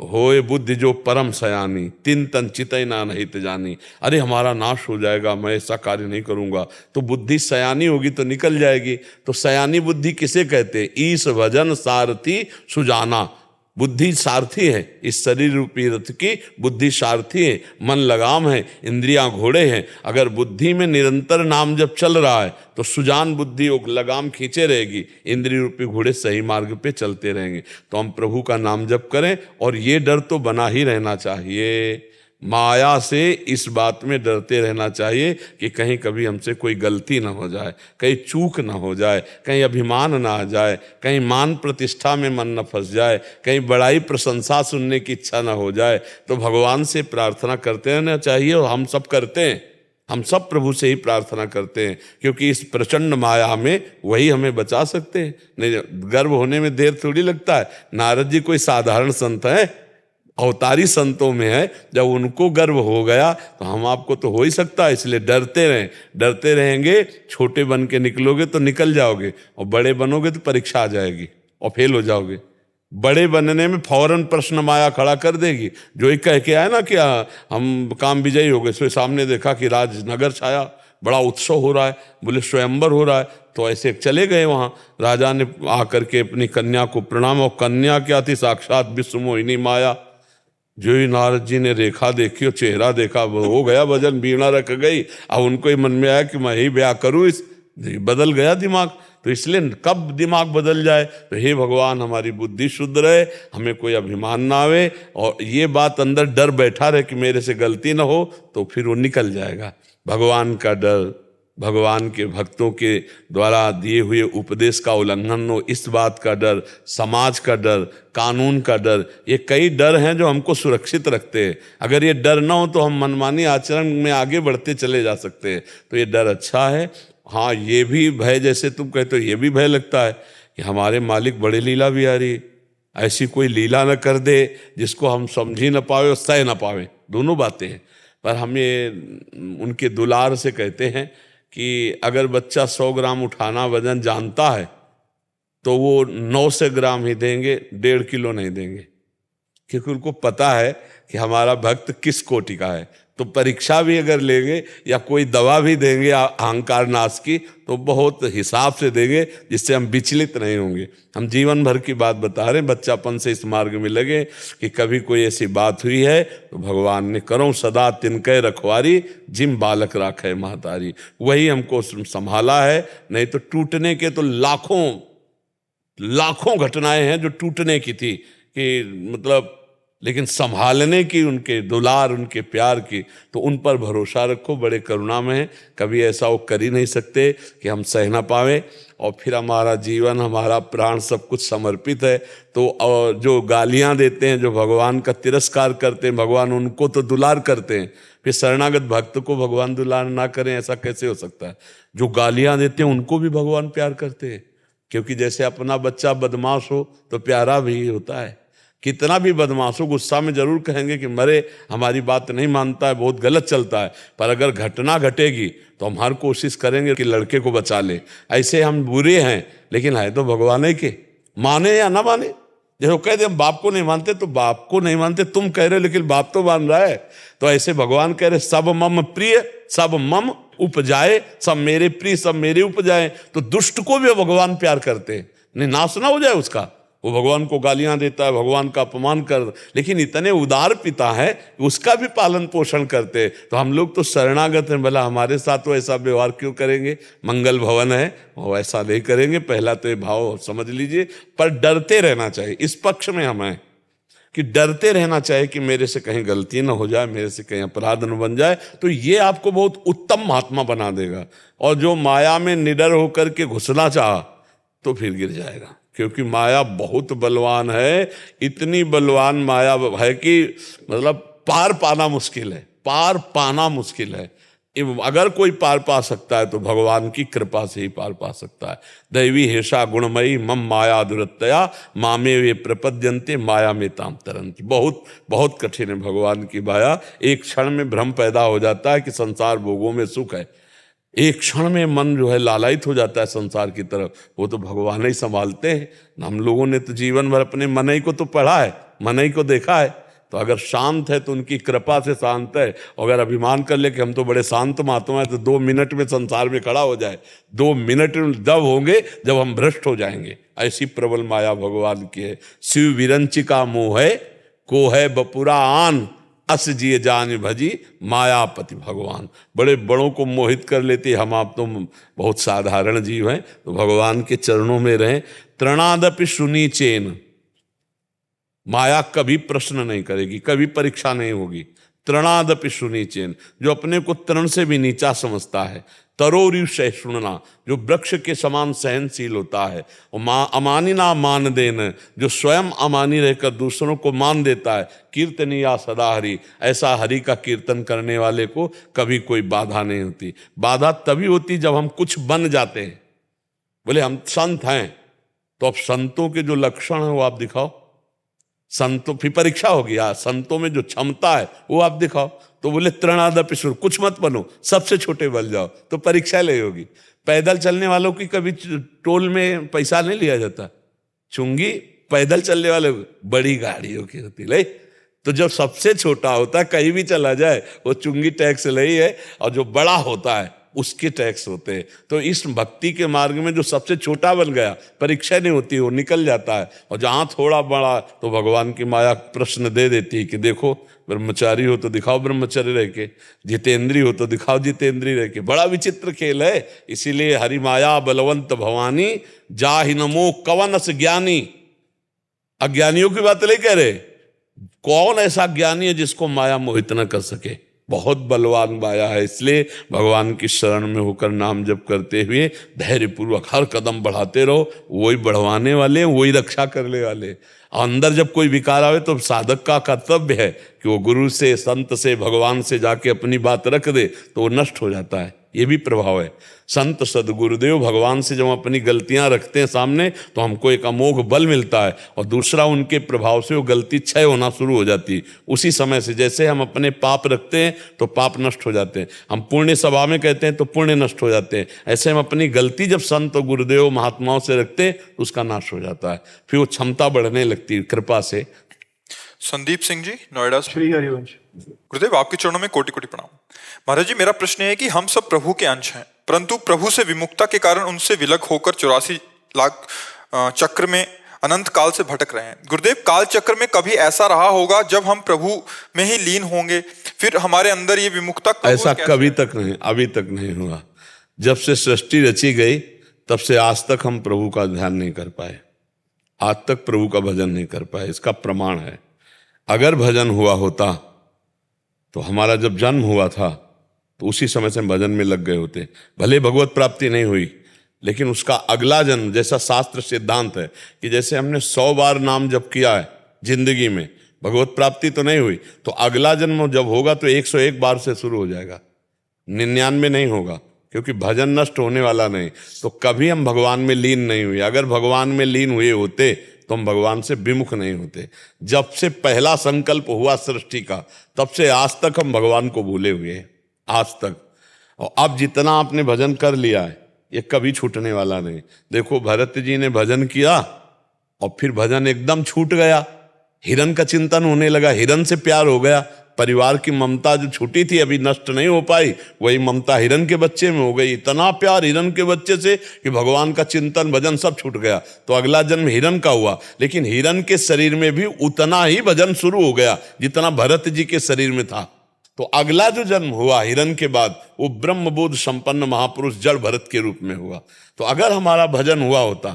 होए बुद्धि जो परम सयानी तिन तन चितय ना नहीं जानी। अरे हमारा नाश हो जाएगा, मैं ऐसा कार्य नहीं करूंगा। तो बुद्धि सयानी होगी तो निकल जाएगी। तो सयानी बुद्धि किसे कहते? ईश भजन सारथी सुजाना। बुद्धि सारथी है, इस शरीर रूपी रथ की बुद्धि सारथी है। मन लगाम है, इंद्रियां घोड़े हैं। अगर बुद्धि में निरंतर नाम जब चल रहा है तो सुजान बुद्धि लगाम खींचे रहेगी, इंद्रिय रूपी घोड़े सही मार्ग पे चलते रहेंगे। तो हम प्रभु का नाम जप करें। और ये डर तो बना ही रहना चाहिए, माया से इस बात में डरते रहना चाहिए कि कहीं कभी हमसे कोई गलती ना हो जाए, कहीं चूक ना हो जाए, कहीं अभिमान ना आ जाए, कहीं मान प्रतिष्ठा में मन न फंस जाए, कहीं बड़ाई प्रशंसा सुनने की इच्छा ना हो जाए। तो भगवान से प्रार्थना करते रहना चाहिए। और हम सब करते हैं, हम सब प्रभु से ही प्रार्थना करते हैं, क्योंकि इस प्रचंड माया में वही हमें बचा सकते हैं। नहीं, गर्व होने में देर थोड़ी लगता है। नारद जी कोई साधारण संत है, अवतारी संतों में है, जब उनको गर्व हो गया तो हम आपको तो हो ही सकता है। इसलिए डरते रहें, डरते रहेंगे, छोटे बन के निकलोगे तो निकल जाओगे, और बड़े बनोगे तो परीक्षा आ जाएगी और फेल हो जाओगे। बड़े बनने में फौरन प्रश्न माया खड़ा कर देगी। जो एक कह के आया ना कि हम काम विजयी हो गए, सो सामने देखा कि राजनगर छाया, बड़ा उत्सव हो रहा है, बोले स्वयंवर हो रहा है, तो ऐसे चले गए वहाँ। राजा ने आकर के अपनी कन्या को प्रणाम, और कन्या क्या थी, साक्षात विश्व मोहिनी माया। जो ही नारद जी ने रेखा देखी और चेहरा देखा, वो हो गया वजन, बीणा रख गई। अब उनको ही मन में आया कि मैं ही ब्याह करूँ, इस बदल गया दिमाग। तो इसलिए कब दिमाग बदल जाए, तो हे भगवान हमारी बुद्धि शुद्ध रहे, हमें कोई अभिमान ना आवे, और ये बात अंदर डर बैठा रहे कि मेरे से गलती ना हो, तो फिर वो निकल जाएगा। भगवान का डर, भगवान के भक्तों के द्वारा दिए हुए उपदेश का उल्लंघन हो, इस बात का डर, समाज का डर, कानून का डर, ये कई डर हैं जो हमको सुरक्षित रखते हैं। अगर ये डर ना हो तो हम मनमानी आचरण में आगे बढ़ते चले जा सकते हैं। तो ये डर अच्छा है। हाँ, ये भी भय, जैसे तुम कहते हो, ये भी भय लगता है कि हमारे मालिक बड़े लीला बिहारी, ऐसी कोई लीला न कर दे जिसको हम समझ ही न पावे और सह न पावे। दोनों बातें हैं। पर हम ये उनके दुलार से कहते हैं कि अगर बच्चा 100 ग्राम उठाना वजन जानता है तो वो 900 ग्राम ही देंगे, 1.5 किलो नहीं देंगे, क्योंकि उनको पता है कि हमारा भक्त किस कोटि का है। तो परीक्षा भी अगर लेंगे या कोई दवा भी देंगे अहंकार नाश की, तो बहुत हिसाब से देंगे, जिससे हम विचलित नहीं होंगे। हम जीवन भर की बात बता रहे हैं, बच्चापन से इस मार्ग में लगे कि कभी कोई ऐसी बात हुई है तो भगवान ने करो सदा तिनके रखवारी, जिम बालक राखे महतारी, वही हमको संभाला है। नहीं तो टूटने के तो लाखों घटनाएं हैं जो टूटने की थी, कि मतलब, लेकिन संभालने की, उनके दुलार, उनके प्यार की, तो उन पर भरोसा रखो, बड़े करुणा में है। कभी ऐसा वो कर ही नहीं सकते कि हम सह ना पावे, और फिर हमारा जीवन, हमारा प्राण सब कुछ समर्पित है। तो और जो गालियां देते हैं, जो भगवान का तिरस्कार करते हैं, भगवान उनको तो दुलार करते हैं, फिर शरणागत भक्त को भगवान दुलार ना करें, ऐसा कैसे हो सकता है। जो गालियां देते हैं उनको भी भगवान प्यार करते हैं, क्योंकि जैसे अपना बच्चा बदमाश हो तो प्यारा भी होता है। कितना भी बदमाश हो, गुस्सा में जरूर कहेंगे कि मरे, हमारी बात नहीं मानता है, बहुत गलत चलता है, पर अगर घटना घटेगी तो हम हर कोशिश करेंगे कि लड़के को बचा ले। ऐसे हम बुरे हैं, लेकिन है तो भगवान ही के, माने या ना माने। जैसे कह दे हम बाप को नहीं मानते, तो बाप को नहीं मानते, तुम कह रहे हो, लेकिन बाप तो मान रहा है। तो ऐसे भगवान कह रहे सब मम प्रिय सब मम उपजाए, सब मेरे प्रिय सब मेरे उपजाए। तो दुष्ट को भी भगवान प्यार करते हैं, नहीं नाश ना हो जाए उसका। वो भगवान को गालियां देता है, भगवान का अपमान कर, लेकिन इतने उदार पिता है, उसका भी पालन पोषण करते। तो हम लोग तो शरणागत हैं, भला हमारे साथ तो ऐसा व्यवहार क्यों करेंगे। मंगल भवन है, वो ऐसा नहीं करेंगे। पहला तो ये भाव समझ लीजिए। पर डरते रहना चाहिए, इस पक्ष में हम हैं कि डरते रहना चाहिए कि मेरे से कहीं गलती ना हो जाए, मेरे से कहीं अपराध न बन जाए। तो ये आपको बहुत उत्तम महात्मा बना देगा। और जो माया में निडर होकर के घुसना चाहा तो फिर गिर जाएगा, क्योंकि माया बहुत बलवान है। इतनी बलवान माया है कि मतलब पार पाना मुश्किल है, पार पाना मुश्किल है। अगर कोई पार पा सकता है तो भगवान की कृपा से ही पार पा सकता है। दैवी हेषा गुणमयी मम माया दुरत्तया मामे वे प्रपद्यन्ते माया में ताम तरन्ति। बहुत बहुत कठिन है भगवान की माया। एक क्षण में भ्रम पैदा हो जाता है कि संसार भोगों में सुख है। एक क्षण में मन जो है लालायित हो जाता है संसार की तरफ। वो तो भगवान ही संभालते हैं। हम लोगों ने तो जीवन भर अपने मन ही को तो पढ़ा है, मन ही को देखा है। तो अगर शांत है तो उनकी कृपा से शांत है। अगर अभिमान कर ले कि हम तो बड़े शांत महात्मा हैं, तो 2 मिनट में संसार में खड़ा हो जाए। 2 मिनट जब होंगे जब हम भ्रष्ट हो जाएंगे। ऐसी प्रबल माया भगवान की है। शिव विरंचिका मोह है को है बपुरा आन, अस जिए जान भजी मायापति भगवान। बड़े बड़ों को मोहित कर लेते, हम आप तो बहुत साधारण जीव हैं। तो भगवान के चरणों में रहें। तृणादपि सुनीचेन, माया कभी प्रश्न नहीं करेगी, कभी परीक्षा नहीं होगी। तृणादपि सुनीचेन, जो अपने को तृण से भी नीचा समझता है। तरोरिव सहिष्णुना, जो वृक्ष के समान सहनशील होता है। और अमानिना मान देन, जो स्वयं अमानी रहकर दूसरों को मान देता है। कीर्तनिया सदा हरि, ऐसा हरि का कीर्तन करने वाले को कभी कोई बाधा नहीं होती। बाधा तभी होती जब हम कुछ बन जाते हैं। बोले हम संत हैं, तो अब संतों के जो लक्षण हैं वो आप दिखाओ। संतों फिर परीक्षा होगी, हाँ संतों में जो क्षमता है वो आप दिखाओ। तो बोले तृणादपि शुर, कुछ मत बनो, सबसे छोटे बन जाओ, तो परीक्षा ले होगी। पैदल चलने वालों की कभी टोल में पैसा नहीं लिया जाता, चुंगी पैदल चलने वाले बड़ी गाड़ियों की होती ले। तो जब सबसे छोटा होता है कहीं भी चला जाए वो चुंगी टैक्स ले ही है, और जो बड़ा होता है उसके टैक्स होते हैं। तो इस भक्ति के मार्ग में जो सबसे छोटा बन गया, परीक्षा नहीं होती, वो निकल जाता है। और जहां थोड़ा बड़ा तो भगवान की माया प्रश्न दे देती है कि देखो ब्रह्मचारी हो तो दिखाओ ब्रह्मचारी रह के, जितेंद्री हो तो दिखाओ जितेंद्री रह के। बड़ा विचित्र खेल है। इसीलिए हरि माया बलवंत भवानी जाहि नमो कवनस ज्ञानी। अज्ञानियों की बात नहीं कह रहे, कौन ऐसा ज्ञानी है जिसको माया मोहित न कर सके। बहुत बलवान माया है। इसलिए भगवान की शरण में होकर नाम जप करते हुए धैर्यपूर्वक हर कदम बढ़ाते रहो। वही बढ़वाने वाले, वही रक्षा करने वाले। अंदर जब कोई विकार आवे तो साधक का कर्तव्य है कि वो गुरु से, संत से, भगवान से जाके अपनी बात रख दे, तो वो नष्ट हो जाता है। ये भी प्रभाव है। संत सदगुरुदेव भगवान से जब अपनी गलतियां रखते हैं सामने, तो हमको एक अमोघ बल मिलता है, और दूसरा उनके प्रभाव से वो गलती क्षय होना शुरू हो जाती है। उसी समय से जैसे हम अपने पाप रखते हैं तो पाप नष्ट हो जाते हैं, हम पुण्य सभा में कहते हैं तो पुण्य नष्ट हो जाते हैं। ऐसे हम अपनी गलती जब संत गुरुदेव महात्माओं से रखते हैं तो उसका नाश हो जाता है, फिर वो क्षमता बढ़ने लगती है कृपा से। संदीप सिंह जी नोएडा से। श्री हरिवंश। गुरुदेव आपके चरणों में कोटि कोटि प्रणाम। महाराज जी, मेरा प्रश्न है कि हम सब प्रभु के अंश हैं, परंतु प्रभु से विमुखता के कारण उनसे विलग होकर 84 लाख चक्र में अनंत काल से भटक रहे हैं। गुरुदेव, काल चक्र में कभी ऐसा रहा होगा जब हम प्रभु में ही लीन होंगे, फिर हमारे अंदर ये विमुखता ऐसा कभी तक नहीं, अभी तक नहीं हुआ। जब से सृष्टि रची गई तब से आज तक हम प्रभु का ध्यान नहीं कर पाए, आज तक प्रभु का भजन नहीं कर पाए। इसका प्रमाण है, अगर भजन हुआ होता तो हमारा जब जन्म हुआ था तो उसी समय से भजन में लग गए होते। भले भगवत प्राप्ति नहीं हुई, लेकिन उसका अगला जन्म, जैसा शास्त्र सिद्धांत है कि जैसे हमने 100 बार नाम जप किया है जिंदगी में, भगवत प्राप्ति तो नहीं हुई, तो अगला जन्म जब होगा तो 101 बार से शुरू हो जाएगा, 99 नहीं होगा, क्योंकि भजन नष्ट होने वाला नहीं। तो कभी हम भगवान में लीन नहीं हुए। अगर भगवान में लीन हुए होते तो हम भगवान से विमुख नहीं होते। जब से पहला संकल्प हुआ सृष्टि का, तब से आज तक हम भगवान को भूले हुए हैं, आज तक। और अब जितना आपने भजन कर लिया है ये कभी छूटने वाला नहीं। देखो भरत जी ने भजन किया और फिर भजन एकदम छूट गया, हिरण का चिंतन होने लगा, हिरण से प्यार हो गया। परिवार की ममता जो छूटी थी अभी नष्ट नहीं हो पाई, वही ममता हिरण के बच्चे में हो गई। इतना प्यार हिरण के बच्चे से कि भगवान का चिंतन भजन सब छूट गया। तो अगला जन्म हिरण का हुआ, लेकिन हिरण के शरीर में भी उतना ही भजन शुरू हो गया जितना भरत जी के शरीर में था। तो अगला जो जन्म हुआ हिरण के बाद, वो ब्रह्मबोध संपन्न महापुरुष जड़ भरत के रूप में हुआ। तो अगर हमारा भजन हुआ होता,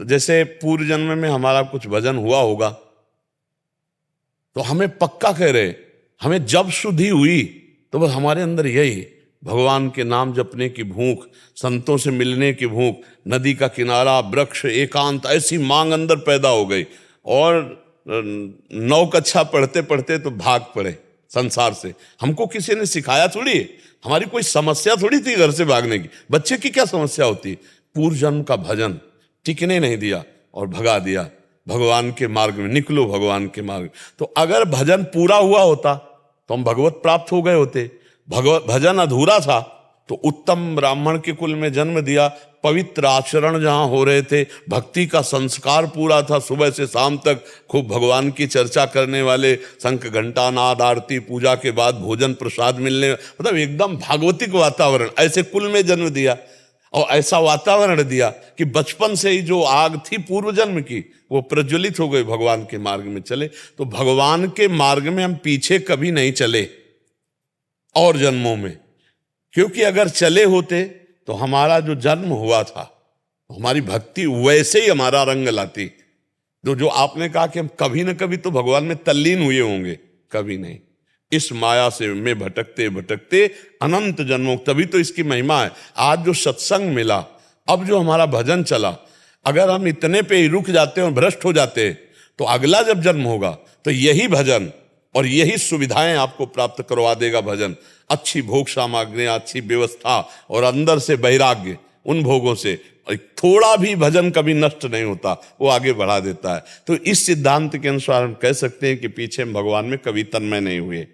तो जैसे पूर्व जन्म में हमारा कुछ भजन हुआ होगा, तो हमें पक्का कह रहे, हमें जब शुद्धि हुई तो बस हमारे अंदर यही भगवान के नाम जपने की भूख, संतों से मिलने की भूख, नदी का किनारा, वृक्ष, एकांत, ऐसी मांग अंदर पैदा हो गई। और 9 कक्षा पढ़ते पढ़ते तो भाग पड़े संसार से। हमको किसी ने सिखाया थोड़ी, हमारी कोई समस्या थोड़ी थी घर से भागने की। बच्चे की क्या समस्या होती? पूर्व जन्म का भजन टिकने नहीं दिया और भगा दिया। भगवान के मार्ग में निकलो, भगवान के मार्ग। तो अगर भजन पूरा हुआ होता तो हम भगवत प्राप्त हो गए होते। भजन अधूरा था तो उत्तम ब्राह्मण के कुल में जन्म दिया, पवित्र आचरण जहां हो रहे थे, भक्ति का संस्कार पूरा था, सुबह से शाम तक खूब भगवान की चर्चा करने वाले, शंख घंटा नाद आरती पूजा के बाद भोजन प्रसाद मिलने, मतलब एकदम भागवतिक वातावरण, ऐसे कुल में जन्म दिया। और ऐसा वातावरण दिया कि बचपन से ही जो आग थी पूर्व जन्म की वो प्रज्वलित हो गई, भगवान के मार्ग में चले। तो भगवान के मार्ग में हम पीछे कभी नहीं चले और जन्मों में, क्योंकि अगर चले होते तो हमारा जो जन्म हुआ था हमारी भक्ति वैसे ही हमारा रंग लाती। तो जो आपने कहा कि हम कभी न कभी तो भगवान में तल्लीन हुए होंगे, कभी नहीं। इस माया से में भटकते भटकते अनंत जन्मों, तभी तो इसकी महिमा है। आज जो सत्संग मिला, अब जो हमारा भजन चला, अगर हम इतने पे ही रुक जाते और भ्रष्ट हो जाते तो अगला जब जन्म होगा तो यही भजन और यही सुविधाएं आपको प्राप्त करवा देगा भजन। अच्छी भोग सामग्री, अच्छी व्यवस्था और अंदर से वैराग्य, उन भोगों से थोड़ा भी भजन कभी नष्ट नहीं होता, वो आगे बढ़ा देता है। तो इस सिद्धांत के अनुसार हम कह सकते हैं कि पीछे हम भगवान में कभी तन्मय नहीं हुए।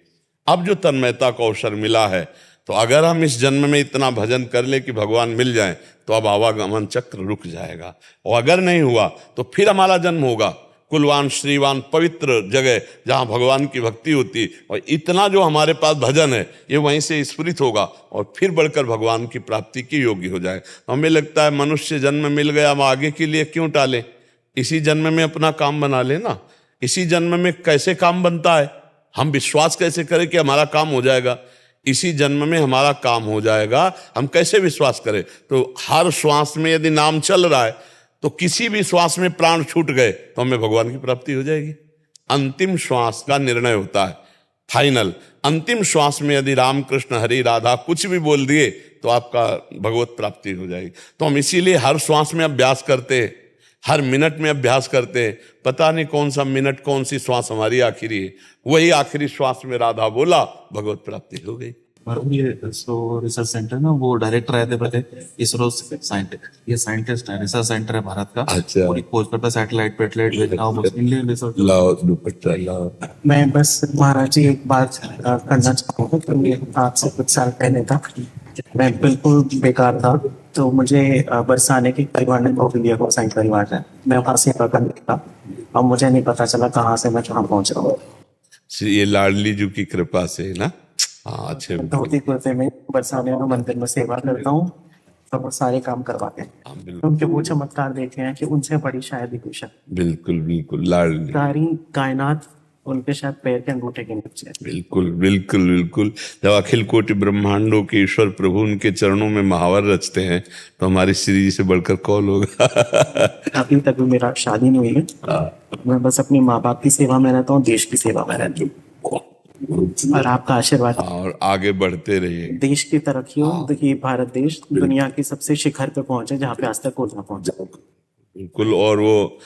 अब जो तन्मयता का अवसर मिला है, तो अगर हम इस जन्म में इतना भजन कर ले कि भगवान मिल जाए, तो अब आवागमन चक्र रुक जाएगा। और अगर नहीं हुआ तो फिर हमारा जन्म होगा कुलवान श्रीवान पवित्र जगह जहाँ भगवान की भक्ति होती, और इतना जो हमारे पास भजन है ये वहीं से स्फुरित होगा और फिर बढ़कर भगवान की प्राप्ति के योग्य हो जाएगा। हमें लगता है मनुष्य जन्म मिल गया, हम आगे के लिए क्यों टालें, इसी जन्म में अपना काम बना लेना। इसी जन्म में कैसे काम बनता है, हम विश्वास कैसे करें कि हमारा काम हो जाएगा, इसी जन्म में हमारा काम हो जाएगा, हम कैसे विश्वास करें। तो हर श्वास में यदि नाम चल रहा है, तो किसी भी श्वास में प्राण छूट गए तो हमें भगवान की प्राप्ति हो जाएगी। अंतिम श्वास का निर्णय होता है, फाइनल। अंतिम श्वास में यदि राम कृष्ण हरि राधा कुछ भी बोल दिए तो आपका भगवत प्राप्ति हो जाएगी। तो हम इसीलिए हर श्वास में अभ्यास करते हैं, हर मिनट में अभ्यास करते हैं। पता नहीं कौन सा मिनट, कौन सी श्वास हमारी आखिरी है, वही आखिरी श्वास में राधा बोला, भगवत प्राप्ति हो गई। और ये इसरो रिसर्च सेंटर ना, वो डायरेक्टर आए थे पहले, इसरो साइंटिस्ट, ये साइंटिस्ट है, रिसर्च सेंटर है भारत का। अच्छा। और खोज करता है सैटेलाइट पेटलाइट भेजना, इंडियन रिसर्च। लाओ दुपट्टा लाओ। मैं बस महाराज जी एक बात करना चाहूँगा कि ये आज से कुछ साल पहले था, मैं बिल्कुल बेकार था, तो मुझे बरसाने के परिवार ने नौकरी दिया, को साइंस परिवार है, मैं वहाँ से करने लगा। अब मुझे नहीं पता चला कहाँ से मैं कहाँ पहुँच रहा हूँ। ये लाडली जी की कृपा से ना। हाँ, अच्छे। धोती कुर्ते में बरसाने में मंदिर में सेवा करता हूँ, तो वो सारे काम करवाते हैं। हाँ, बिल्कुल उनके वो चमत्कार देखे हैं कि उनसे बड़ी शायद ही कुछ है। बिल्कुल बिल्कुल लाडली, सारी कायनात उनके शायद पैर के अंगूठे के नीचे है। बिल्कुल बिल्कुल बिल्कुल। जब अखिल कोटि ब्रह्मांडों के ईश्वर प्रभु उनके चरणों में महावर रचते हैं, तो हमारी श्री जी से बढ़कर कौन होगा। अभी तक भी मेरा शादी नहीं हुई है, मैं बस अपनी माँ बाप की सेवा में रहता हूँ, देश की सेवा में रहती हूँ, और आपका आशीर्वाद। और आगे बढ़ते रहिए। देश की तरक्की हो, तो ये भारत देश दुनिया की सबसे शिखर पे पहुंचे जहाँ पे आज तक कोई ना पहुंचा। बिल्कुल। और वो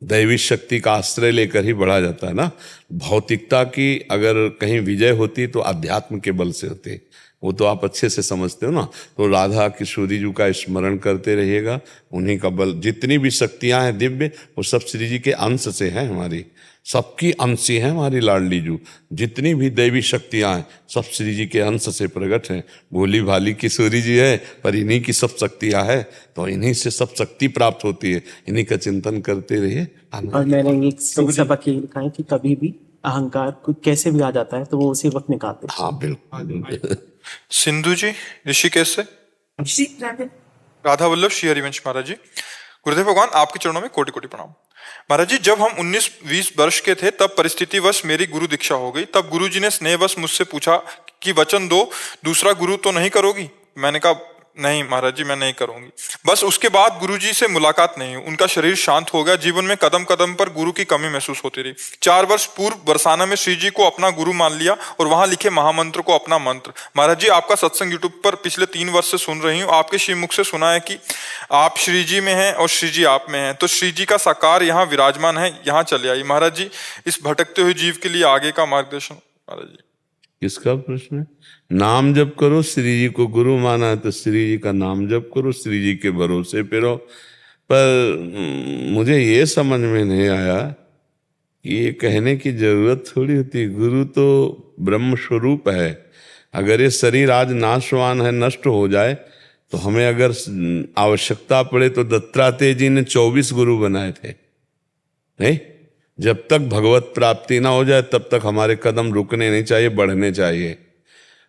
दैवी शक्ति का आश्रय लेकर ही बढ़ा जाता है ना। भौतिकता की अगर कहीं विजय होती तो अध्यात्म के बल से होती, वो तो आप अच्छे से समझते हो ना। तो राधा किशोरी जी का स्मरण करते रहिएगा, उन्हीं का बल। जितनी भी शक्तियां हैं दिव्य, वो सब श्री जी के अंश से हैं, हमारी सबकी अंशी है हमारी लाडली जू। जितनी भी दैवी शक्तियां हैं सब श्री जी के अंश से प्रकट हैं। भोली भाली किशोरी जी है, पर इन्हीं की सब शक्तियां है, तो इन्हीं से सब शक्ति प्राप्त होती है। इन्हीं का चिंतन करते रहिए। और मैंने एक सबक ये लिखा है कि कभी भी अहंकार कुछ कैसे भी आ जाता है तो वो उसी वक्त निकालते हैं। हाँ बिल्कुल। सिंधु जी ऋषिकेश से। राधा वल्लभ श्री हरिवंश महाराज जी। गुरुदेव भगवान, आपके चरणों में कोटि कोटि प्रणाम। महाराज जी, जब हम 19-20 वर्ष के थे तब परिस्थितिवश मेरी गुरु दीक्षा हो गई। तब गुरुजी ने स्नेहवश मुझसे पूछा कि वचन दो, दूसरा गुरु तो नहीं करोगी। मैंने कहा नहीं महाराज जी, मैं नहीं करूंगी। बस उसके बाद गुरुजी से मुलाकात नहीं हुई। उनका शरीर शांत हो गया। जीवन में कदम कदम पर गुरु की कमी महसूस होती रही। 4 वर्ष पूर्व बरसाना में श्री जी को अपना गुरु मान लिया और वहां लिखे महामंत्र को अपना मंत्र। महाराज जी, आपका सत्संग यूट्यूब पर पिछले 3 वर्ष से सुन रही हूँ। आपके श्री मुख से सुना है कि आप श्री जी में हैं और श्री जी आप में हैं, तो श्री जी का साकार यहाँ विराजमान है, यहाँ चले आई। महाराज जी, इस भटकते हुए जीव के लिए आगे का मार्गदर्शन। महाराज जी, किसका प्रश्न है? नाम जप करो, श्री जी को गुरु माना है तो श्री जी का नाम जप करो, श्री जी के भरोसे पे रहो। पर मुझे ये समझ में नहीं आया कि ये कहने की जरूरत थोड़ी होती। गुरु तो ब्रह्म स्वरूप है। अगर ये शरीर आज नाशवान है, नष्ट हो जाए, तो हमें अगर आवश्यकता पड़े तो दत्तात्रेय जी ने 24 गुरु बनाए थे। नहीं, जब तक भगवत प्राप्ति ना हो जाए तब तक हमारे कदम रुकने नहीं चाहिए, बढ़ने चाहिए।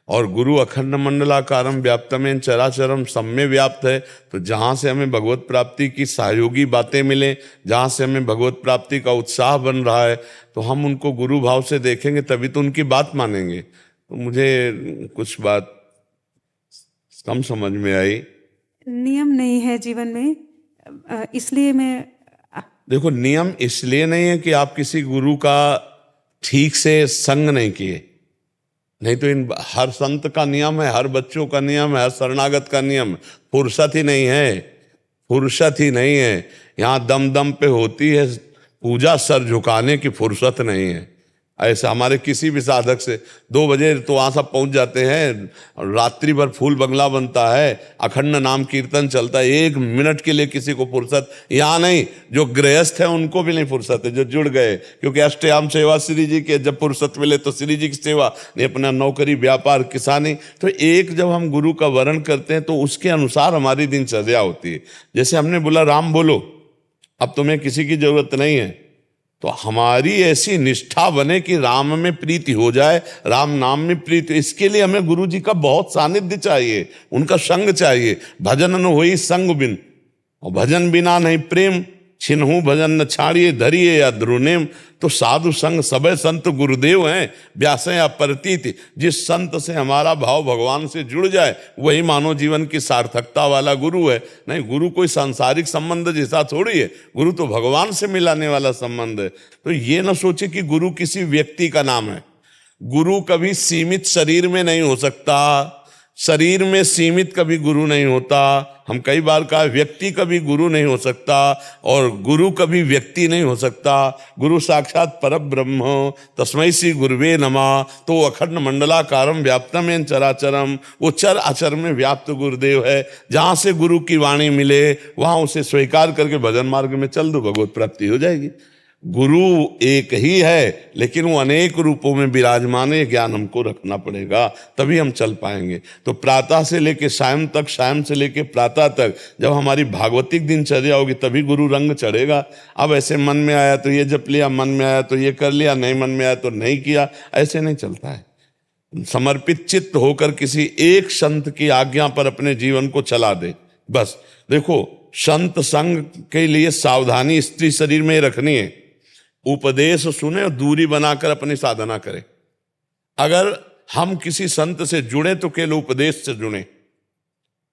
और गुरु अखंड मंडलाकारम व्याप्तमेन चराचरम सब में व्याप्त है। तो जहाँ से हमें भगवत प्राप्ति की सहयोगी बातें मिले, जहाँ से हमें भगवत प्राप्ति का उत्साह बन रहा है, तो हम उनको गुरु भाव से देखेंगे, तभी तो उनकी बात मानेंगे। तो मुझे कुछ बात कम समझ में आई। नियम नहीं है जीवन में, इसलिए मैं देखो, नियम इसलिए नहीं है कि आप किसी गुरु का ठीक से संग नहीं किए, नहीं तो इन हर संत का नियम है, हर बच्चों का नियम है, हर शरणागत का नियम। फुर्सत ही नहीं है, फुर्सत ही नहीं है। यहाँ दम दम पे होती है पूजा, सर झुकाने की फुर्सत नहीं है। ऐसा हमारे किसी भी साधक से 2 बजे तो वहाँ सब पहुँच जाते हैं, रात्रि भर फूल बंगला बनता है, अखंड नाम कीर्तन चलता है, 1 मिनट के लिए किसी को फुर्सत यहाँ नहीं। जो गृहस्थ है उनको भी नहीं फुर्सत है, जो जुड़ गए, क्योंकि अष्टयाम सेवा श्री जी के, जब फुर्सत मिले तो श्री जी की सेवा, नहीं अपना नौकरी व्यापार किसानी। तो एक जब हम गुरु का वर्ण करते हैं तो उसके अनुसार हमारी दिनचर्या होती है। जैसे हमने बोला राम बोलो, अब तुम्हें किसी की जरूरत नहीं है, तो हमारी ऐसी निष्ठा बने कि राम में प्रीति हो जाए, राम नाम में प्रीति। इसके लिए हमें गुरु जी का बहुत सानिध्य चाहिए, उनका संग चाहिए। भजन न होई संग बिन, और भजन बिना नहीं प्रेम, छिन्हू भजन न छाड़िए धरिए या ध्रुनेम। तो साधु संग सबे संत गुरुदेव हैं, व्यासें अपरतीति। जिस संत से हमारा भाव भगवान से जुड़ जाए वही मानव जीवन की सार्थकता वाला गुरु है। नहीं, गुरु कोई सांसारिक संबंध जैसा थोड़ी है, गुरु तो भगवान से मिलाने वाला संबंध है। तो ये ना सोचे कि गुरु किसी व्यक्ति का नाम है। गुरु कभी सीमित शरीर में नहीं हो सकता, शरीर में सीमित कभी गुरु नहीं होता। हम कई बार कहा व्यक्ति कभी गुरु नहीं हो सकता, और गुरु कभी व्यक्ति नहीं हो सकता। गुरु साक्षात परब्रह्म तस्मै श्री गुरुवे नमः। तो अखंड मंडलाकारम व्याप्तम येन चराचरम, वो चर अचर में व्याप्त गुरुदेव है। जहाँ से गुरु की वाणी मिले वहाँ उसे स्वीकार करके भजन मार्ग में चल दो, भगवत प्राप्ति हो जाएगी। गुरु एक ही है, लेकिन वो अनेक रूपों में विराजमान है। ज्ञान हमको रखना पड़ेगा, तभी हम चल पाएंगे। तो प्रातः से लेके सायं तक, सायं से लेके प्रातः तक जब हमारी भागवतिक दिनचर्या होगी तभी गुरु रंग चढ़ेगा। अब ऐसे मन में आया तो ये जप लिया, मन में आया तो ये कर लिया, नहीं मन में आया तो नहीं किया, ऐसे नहीं चलता है। समर्पित चित्त होकर किसी एक संत की आज्ञा पर अपने जीवन को चला दे, बस। देखो, संत संग के लिए सावधानी स्त्री शरीर में रखनी है। उपदेश सुने और दूरी बनाकर अपनी साधना करें। अगर हम किसी संत से जुड़े तो केवल उपदेश से जुड़े,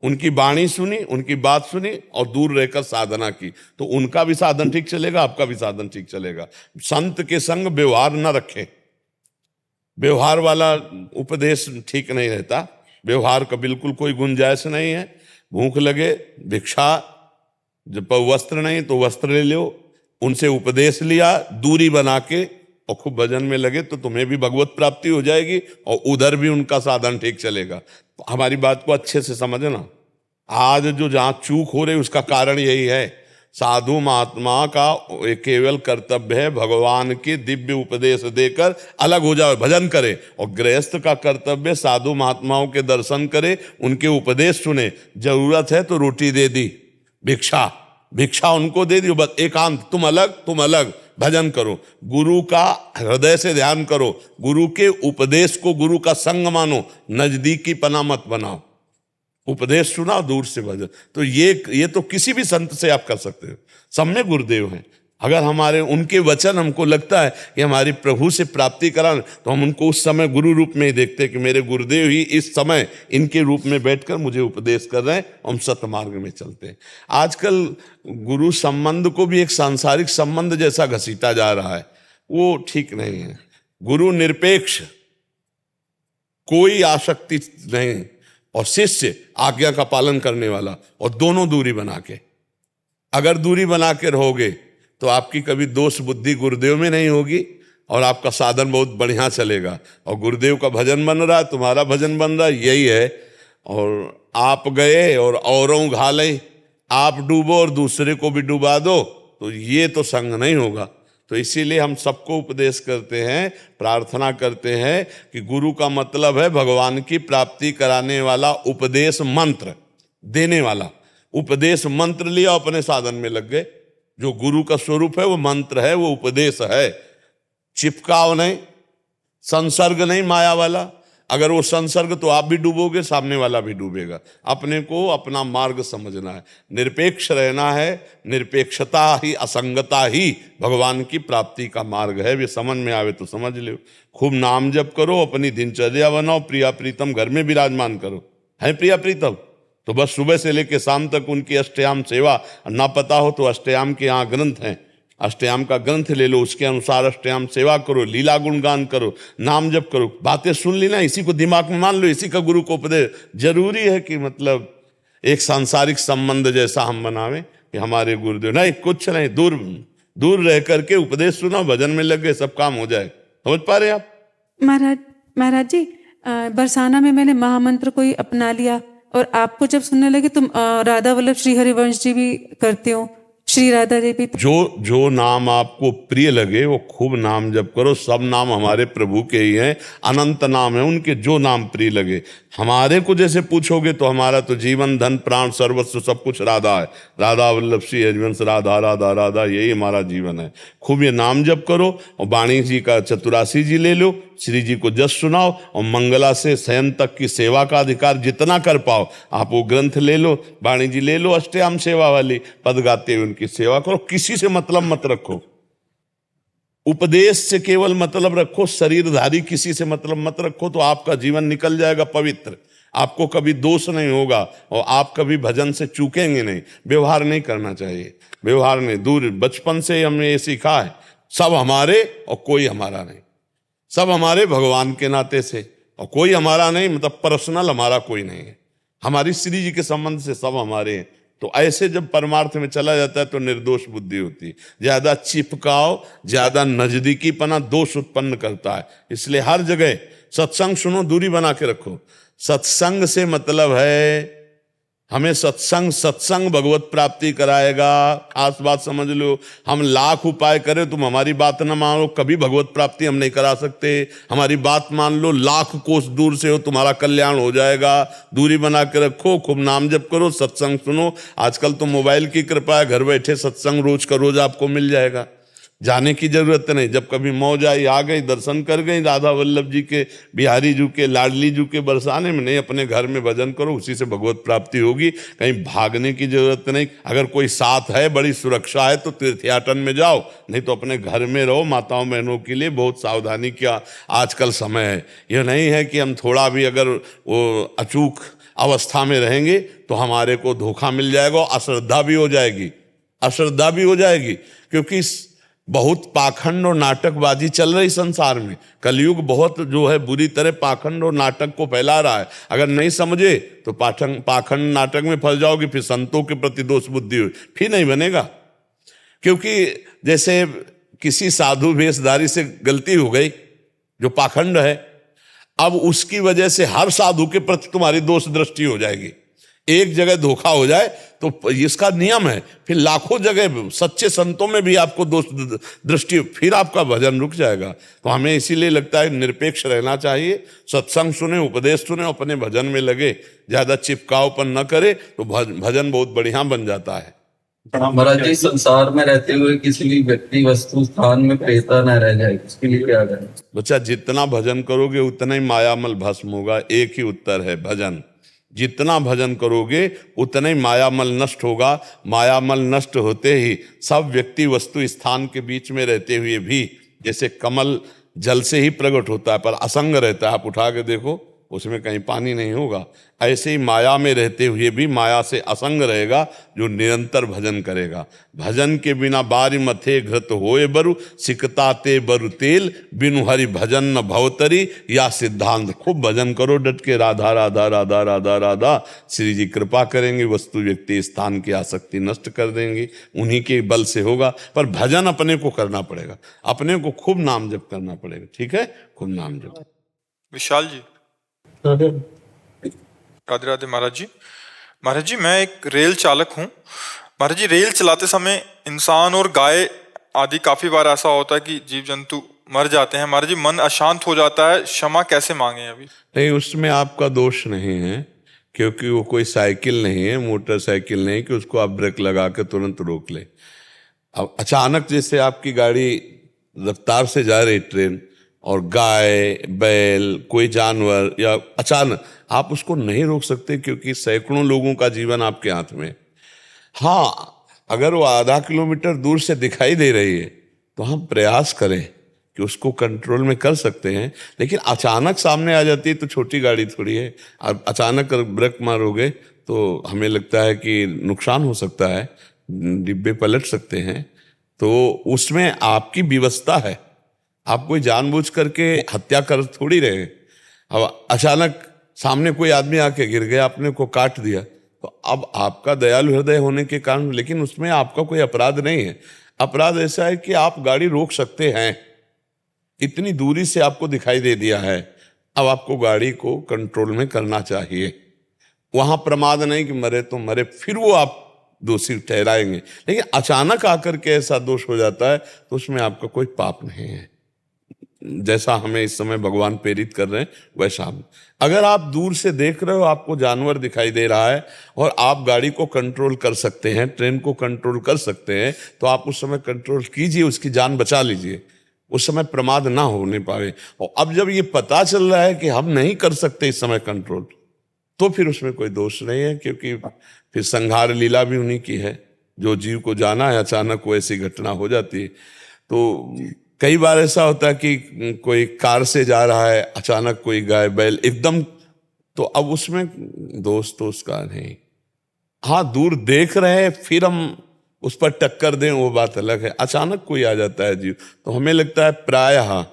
उनकी वाणी सुनी, उनकी बात सुनी और दूर रहकर साधना की, तो उनका भी साधन ठीक चलेगा, आपका भी साधन ठीक चलेगा। संत के संग व्यवहार न रखें, व्यवहार वाला उपदेश ठीक नहीं रहता। व्यवहार का बिल्कुल कोई गुंजाइश नहीं है। भूख लगे भिक्षा, जब वस्त्र नहीं तो वस्त्र ले लो, उनसे उपदेश लिया, दूरी बना के और खूब भजन में लगे तो तुम्हें भी भगवत प्राप्ति हो जाएगी और उधर भी उनका साधन ठीक चलेगा। हमारी बात को अच्छे से समझना। आज जो जहाँ चूक हो रही उसका कारण यही है। साधु महात्मा का केवल कर्तव्य है भगवान के दिव्य उपदेश देकर अलग हो जाए, भजन करे, और गृहस्थ का कर्तव्य साधु महात्माओं के दर्शन करे, उनके उपदेश सुने। जरूरत है तो रोटी दे दी, भिक्षा उनको दे दी, बस एकांत, तुम अलग भजन करो। गुरु का हृदय से ध्यान करो, गुरु के उपदेश को गुरु का संग मानो, नजदीकी पना मत बनाओ। उपदेश सुना, दूर से भजन। तो ये तो किसी भी संत से आप कर सकते हो, सब में गुरुदेव हैं। अगर हमारे उनके वचन हमको लगता है कि हमारी प्रभु से प्राप्ति कराना, तो हम उनको उस समय गुरु रूप में ही देखते हैं कि मेरे गुरुदेव ही इस समय इनके रूप में बैठकर मुझे उपदेश कर रहे हैं, हम सत्य मार्ग में चलते हैं। आजकल गुरु संबंध को भी एक सांसारिक संबंध जैसा घसीटा जा रहा है, वो ठीक नहीं है। गुरु निरपेक्ष, कोई आसक्ति नहीं, और शिष्य आज्ञा का पालन करने वाला, और दोनों दूरी बना के। अगर दूरी बना के रहोगे तो आपकी कभी दोष बुद्धि गुरुदेव में नहीं होगी और आपका साधन बहुत बढ़िया चलेगा। और गुरुदेव का भजन बन रहा है, तुम्हारा भजन बन रहा है, यही है। और आप गए और औरों घाले, आप डूबो और दूसरे को भी डुबा दो, तो ये तो संग नहीं होगा। तो इसीलिए हम सबको उपदेश करते हैं, प्रार्थना करते हैं कि गुरु का मतलब है भगवान की प्राप्ति कराने वाला, उपदेश मंत्र देने वाला। उपदेश मंत्र लिया, अपने साधन में लग गए। जो गुरु का स्वरूप है वो मंत्र है, वो उपदेश है। चिपकाव नहीं, संसर्ग नहीं माया वाला। अगर वो संसर्ग तो आप भी डूबोगे, सामने वाला भी डूबेगा। अपने को अपना मार्ग समझना है, निरपेक्ष रहना है। निरपेक्षता ही, असंगता ही भगवान की प्राप्ति का मार्ग है। वे समझ में आवे तो समझ लो। खूब नाम जप करो, अपनी दिनचर्या बनाओ, प्रिया प्रीतम घर में विराजमान करो। है प्रिया प्रीतम तो बस सुबह से लेकर शाम तक उनकी अष्टयाम सेवा। ना पता हो तो अष्टयाम के यहाँ ग्रंथ हैं, अष्टयाम का ग्रंथ ले लो, उसके अनुसार अष्टयाम सेवा करो, लीला गुणगान करो, नाम जप करो। बातें सुन ली ना, इसी को दिमाग में मान लो, इसी का गुरु को उपदेश। जरूरी है कि मतलब एक सांसारिक संबंध जैसा हम बनावें कि हमारे गुरुदेव नहीं, कुछ नहीं, दूर रह करके उपदेश सुनो, भजन में लग गए, सब काम हो जाए। समझ पा रहे हैं आप? महाराज जी, बरसाना में मैंने महामंत्र को ही अपना लिया और आपको जब सुनने लगे तुम राधा वल्लभ श्री हरिवंश जी भी करते हो, श्री राधा जी भी। जो नाम आपको प्रिय लगे वो खूब नाम जप करो। सब नाम हमारे प्रभु के ही हैं, अनंत नाम है उनके, जो नाम प्रिय लगे। हमारे को जैसे पूछोगे तो हमारा तो जीवन धन प्राण सर्वस्व सब कुछ राधा है। राधा वल्लभ श्री हरिवंश, राधा राधा राधा, यही हमारा जीवन है। खूब ये नाम जप करो और वाणी जी का चतुरासी जी ले लो, श्री जी को जस सुनाओ और मंगला से शयन तक की सेवा का अधिकार जितना कर पाओ आप वो ग्रंथ ले लो, वाणी जी ले लो, अष्टयाम सेवा वाली पद गाते हुए उनकी सेवा करो। किसी से मतलब मत रखो, उपदेश से केवल मतलब रखो, शरीरधारी किसी से मतलब मत रखो, तो आपका जीवन निकल जाएगा पवित्र। आपको कभी दोष नहीं होगा और आप कभी भजन से चूकेंगे नहीं। व्यवहार नहीं करना चाहिए, व्यवहार नहीं, दूर। बचपन से हमने ये सीखा है, सब हमारे और कोई हमारा नहीं। सब हमारे भगवान के नाते से और कोई हमारा नहीं, मतलब पर्सनल हमारा कोई नहीं है। हमारी श्री जी के संबंध से सब हमारे हैं। तो ऐसे जब परमार्थ में चला जाता है तो निर्दोष बुद्धि होती है। ज्यादा चिपकाव, ज्यादा नजदीकीपना दोष उत्पन्न करता है। इसलिए हर जगह सत्संग सुनो, दूरी बना के रखो। सत्संग से मतलब है हमें सत्संग भगवत प्राप्ति कराएगा। खास बात समझ लो, हम लाख उपाय करें, तुम हमारी बात न मानो, कभी भगवत प्राप्ति हम नहीं करा सकते। हमारी बात मान लो, लाख कोस दूर से हो, तुम्हारा कल्याण हो जाएगा। दूरी बना के रखो, खूब नाम जप करो, सत्संग सुनो। आजकल तो मोबाइल की कृपा है, घर बैठे सत्संग रोज का रोज आपको मिल जाएगा, जाने की जरूरत नहीं। जब कभी मौज आई, आ गई, दर्शन कर गई राधा वल्लभ जी के, बिहारी जी के, लाडली जी के बरसाने में। नहीं, अपने घर में भजन करो, उसी से भगवत प्राप्ति होगी। कहीं भागने की जरूरत नहीं। अगर कोई साथ है, बड़ी सुरक्षा है, तो तीर्थयाटन में जाओ, नहीं तो अपने घर में रहो। माताओं बहनों के लिए बहुत सावधानी का आजकल समय है। यह नहीं है कि हम थोड़ा भी अगर वो अचूक अवस्था में रहेंगे तो हमारे को धोखा मिल जाएगा, अश्रद्धा भी हो जाएगी, अश्रद्धा भी हो जाएगी। क्योंकि बहुत पाखंड और नाटकबाजी चल रही संसार में। कलयुग बहुत जो है बुरी तरह पाखंड और नाटक को फैला रहा है। अगर नहीं समझे तो पाखंड नाटक में फंस जाओगे, फिर संतों के प्रति दोष बुद्धि हो, फिर नहीं बनेगा। क्योंकि जैसे किसी साधु वेशधारी से गलती हो गई जो पाखंड है, अब उसकी वजह से हर साधु के प्रति तुम्हारी दोष दृष्टि हो जाएगी। एक जगह धोखा हो जाए तो इसका नियम है, फिर लाखों जगह सच्चे संतों में भी आपको दोष दृष्टि, फिर आपका भजन रुक जाएगा। तो हमें इसीलिए लगता है निरपेक्ष रहना चाहिए। सत्संग सुने, उपदेश सुने, अपने भजन में लगे, ज्यादा चिपकावपन न करे तो भजन बहुत बढ़िया बन जाता है। महाराज जी, संसार में रहते हुए किसी भी व्यक्ति वस्तु स्थान में प्रेता न रह जाए, इसके लिए क्या करें? बच्चा, जितना भजन करोगे उतना ही मायामल भस्म होगा। एक ही उत्तर है, भजन। जितना भजन करोगे उतना ही मायामल नष्ट होगा। मायामल नष्ट होते ही सब व्यक्ति वस्तु स्थान के बीच में रहते हुए भी, जैसे कमल जल से ही प्रकट होता है पर असंग रहता है, आप उठा के देखो उसमें कहीं पानी नहीं होगा, ऐसे ही माया में रहते हुए भी माया से असंग रहेगा जो निरंतर भजन करेगा। भजन के बिना बारी मथे घृत होए बरु, सिकता ते बरु तेल, बिनु हरि भजन न भवतरी, या सिद्धांत। खूब भजन करो डट के, राधा राधा राधा राधा राधा। श्री जी कृपा करेंगे, वस्तु व्यक्ति स्थान की आसक्ति नष्ट कर देंगे, उन्हीं के बल से होगा। पर भजन अपने को करना पड़ेगा, अपने को खूब नाम जप करना पड़ेगा। ठीक है, खूब नाम जप। विशाल जी। राधे राधे महाराज जी। महाराज जी, मैं एक रेल चालक हूँ। महाराज जी, रेल चलाते समय इंसान और गाय आदि काफी बार ऐसा होता है कि जीव जंतु मर जाते हैं। महाराज जी, मन अशांत हो जाता है, क्षमा कैसे मांगे? अभी नहीं, उसमें आपका दोष नहीं है, क्योंकि वो कोई साइकिल नहीं है, मोटरसाइकिल नहीं कि उसको आप ब्रेक लगा के तुरंत रोक ले। अब अचानक जैसे आपकी गाड़ी रफ्तार से जा रही ट्रेन और गाय, बैल, कोई जानवर, या अचानक आप उसको नहीं रोक सकते, क्योंकि सैकड़ों लोगों का जीवन आपके हाथ में। हाँ, अगर वो आधा किलोमीटर दूर से दिखाई दे रही है तो हम प्रयास करें कि उसको कंट्रोल में कर सकते हैं। लेकिन अचानक सामने आ जाती है तो छोटी गाड़ी थोड़ी है, अब अचानक ब्रेक मारोगे तो हमें लगता है कि नुकसान हो सकता है, डिब्बे पलट सकते हैं। तो उसमें आपकी व्यवस्था है, आप कोई जानबूझ करके हत्या कर थोड़ी रहे। अब अचानक सामने कोई आदमी आके गिर गया, आपने को काट दिया, तो अब आपका दयालु हृदय होने के कारण, लेकिन उसमें आपका कोई अपराध नहीं है। अपराध ऐसा है कि आप गाड़ी रोक सकते हैं, इतनी दूरी से आपको दिखाई दे दिया है, अब आपको गाड़ी को कंट्रोल में करना चाहिए। वहां प्रमाद नहीं कि मरे तो मरे, फिर वो आप दोषी ठहराएंगे। लेकिन अचानक आकर के ऐसा दोष हो जाता है तो उसमें आपका कोई पाप नहीं है। जैसा हमें इस समय भगवान प्रेरित कर रहे हैं वैसा हम, अगर आप दूर से देख रहे हो, आपको जानवर दिखाई दे रहा है और आप गाड़ी को कंट्रोल कर सकते हैं, ट्रेन को कंट्रोल कर सकते हैं, तो आप उस समय कंट्रोल कीजिए, उसकी जान बचा लीजिए, उस समय प्रमाद ना होने पाए। और अब जब ये पता चल रहा है कि हम नहीं कर सकते इस समय कंट्रोल, तो फिर उसमें कोई दोष नहीं है, क्योंकि फिर संहार लीला भी उन्हीं की है। जो जीव को जाना है अचानक वो ऐसी घटना हो जाती है। तो कई बार ऐसा होता है कि कोई कार से जा रहा है, अचानक कोई गाय बैल एकदम, तो अब उसमें दोष तो उसका नहीं। हाँ, दूर देख रहे हैं फिर हम उस पर टक्कर दें वो बात अलग है। अचानक कोई आ जाता है जीव, तो हमें लगता है प्रायः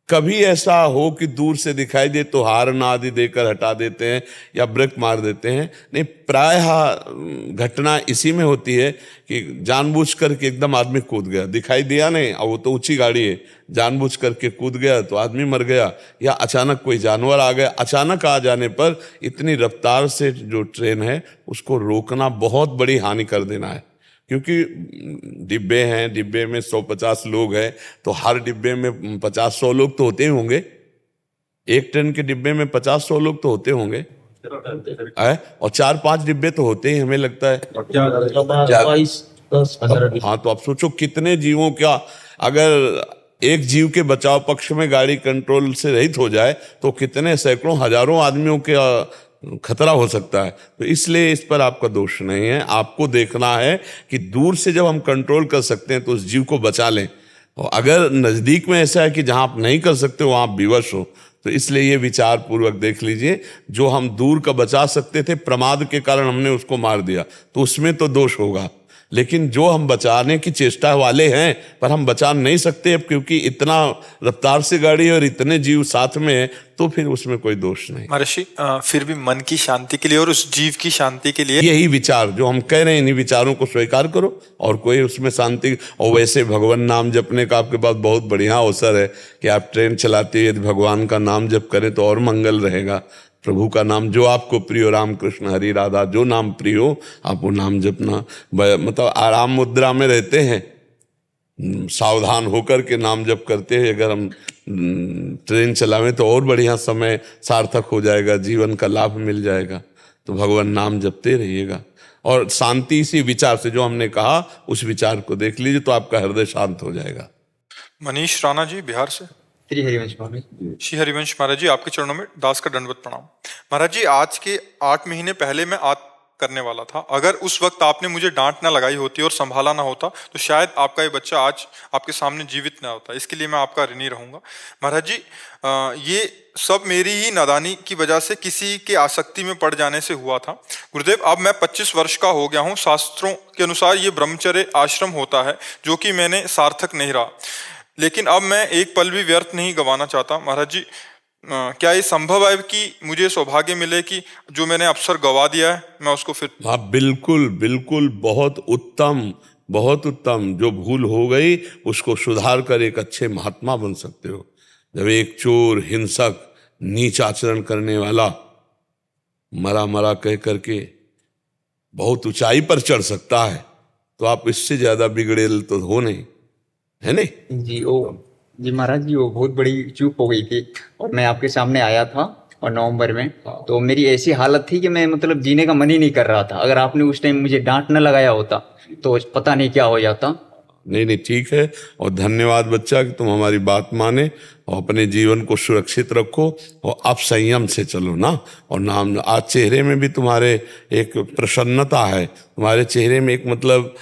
कभी ऐसा हो कि दूर से दिखाई दे तो हार्न आदि देकर हटा देते हैं या ब्रेक मार देते हैं। नहीं, प्रायः घटना इसी में होती है कि जानबूझ करके एकदम आदमी कूद गया, दिखाई दिया नहीं, और वो तो ऊंची गाड़ी है, जानबूझ करके कूद गया तो आदमी मर गया, या अचानक कोई जानवर आ गया। अचानक आ जाने पर इतनी रफ्तार से जो ट्रेन है उसको रोकना बहुत बड़ी हानि कर देना है, क्योंकि डिब्बे हैं, डिब्बे में 150 लोग हैं, तो हर डिब्बे में 50-100 लोग तो होते ही होंगे। एक ट्रेन के डिब्बे में 50-100 लोग तो होते होंगे, और 4-5 डिब्बे तो होते ही, हमें लगता है। हाँ, तो आप सोचो कितने जीवों का, अगर एक जीव के बचाव पक्ष में गाड़ी कंट्रोल से रहित हो जाए तो कितने सैकड़ों हजारों आदमियों के खतरा हो सकता है। तो इसलिए इस पर आपका दोष नहीं है। आपको देखना है कि दूर से जब हम कंट्रोल कर सकते हैं तो उस जीव को बचा लें, और अगर नजदीक में ऐसा है कि जहां आप नहीं कर सकते वहां आप विवश हो, तो इसलिए ये विचार पूर्वक देख लीजिए। जो हम दूर का बचा सकते थे, प्रमाद के कारण हमने उसको मार दिया, तो उसमें तो दोष होगा। लेकिन जो हम बचाने की चेष्टा वाले हैं पर हम बचा नहीं सकते अब, क्योंकि इतना रफ्तार से गाड़ी और इतने जीव साथ में है, तो फिर उसमें कोई दोष नहीं। महर्षि, फिर भी मन की शांति के लिए और उस जीव की शांति के लिए यही विचार जो हम कह रहे हैं, इन्हीं विचारों को स्वीकार करो और कोई उसमें शांति। और वैसे भगवान नाम जपने का आपके पास बहुत बढ़िया अवसर है कि आप ट्रेन चलाते हुए यदि भगवान का नाम जप करें तो और मंगल रहेगा। प्रभु का नाम जो आपको प्रिय हो, राम कृष्ण हरि राधा, जो नाम प्रिय हो आप वो नाम जपना। मतलब आराम मुद्रा में रहते हैं, सावधान होकर के नाम जप करते हैं। अगर हम ट्रेन चलावें तो और बढ़िया समय सार्थक हो जाएगा, जीवन का लाभ मिल जाएगा। तो भगवान नाम जपते रहिएगा और शांति इसी विचार से, जो हमने कहा उस विचार को देख लीजिए तो आपका हृदय शांत हो जाएगा। मनीष राणा जी बिहार से। श्री हरिवंश महाराज। श्री हरिवंश महाराज जी, आपके चरणों में दास का दंडवत प्रणाम। महाराज जी, आज के 8 महीने पहले मैं करने वाला था। अगर उस वक्त आपने मुझे डांट ना लगाई होती और संभाला ना होता तो शायद आपका ये बच्चा आज आपके सामने जीवित ना होता। इसके लिए मैं आपका ऋणी रहूंगा। महाराज जी, ये सब मेरी ही नादानी की वजह से, किसी के आसक्ति में पड़ जाने से हुआ था। गुरुदेव, अब मैं 25 वर्ष का हो गया हूँ। शास्त्रों के अनुसार ये ब्रह्मचर्य आश्रम होता है, जो कि मैंने सार्थक नहीं रहा, लेकिन अब मैं एक पल भी व्यर्थ नहीं गंवाना चाहता। महाराज जी, क्या ये संभव है कि मुझे सौभाग्य मिले कि जो मैंने अवसर गवा दिया है मैं उसको फिर? हाँ, बिल्कुल बिल्कुल, बहुत उत्तम, बहुत उत्तम। जो भूल हो गई उसको सुधार कर एक अच्छे महात्मा बन सकते हो। जब एक चोर, हिंसक, नीच आचरण करने वाला मरा मरा कह करके बहुत ऊंचाई पर चढ़ सकता है, तो आप इससे ज्यादा बिगड़ेल तो हो नहीं, है नहीं जी महाराज जी, वो बहुत बड़ी चूक हो गई थी। और मैं आपके सामने आया था और नवंबर में, तो मेरी ऐसी हालत थी कि मैं मतलब जीने का मन ही नहीं कर रहा था। अगर आपने उस टाइम मुझे डांट न लगाया होता तो पता नहीं क्या हो जाता। नहीं, ठीक है। और धन्यवाद बच्चा कि तुम हमारी बात माने और अपने जीवन को सुरक्षित रखो और आप संयम से चलो ना। और नाम, आज चेहरे में भी तुम्हारे एक प्रसन्नता है, तुम्हारे चेहरे में एक मतलब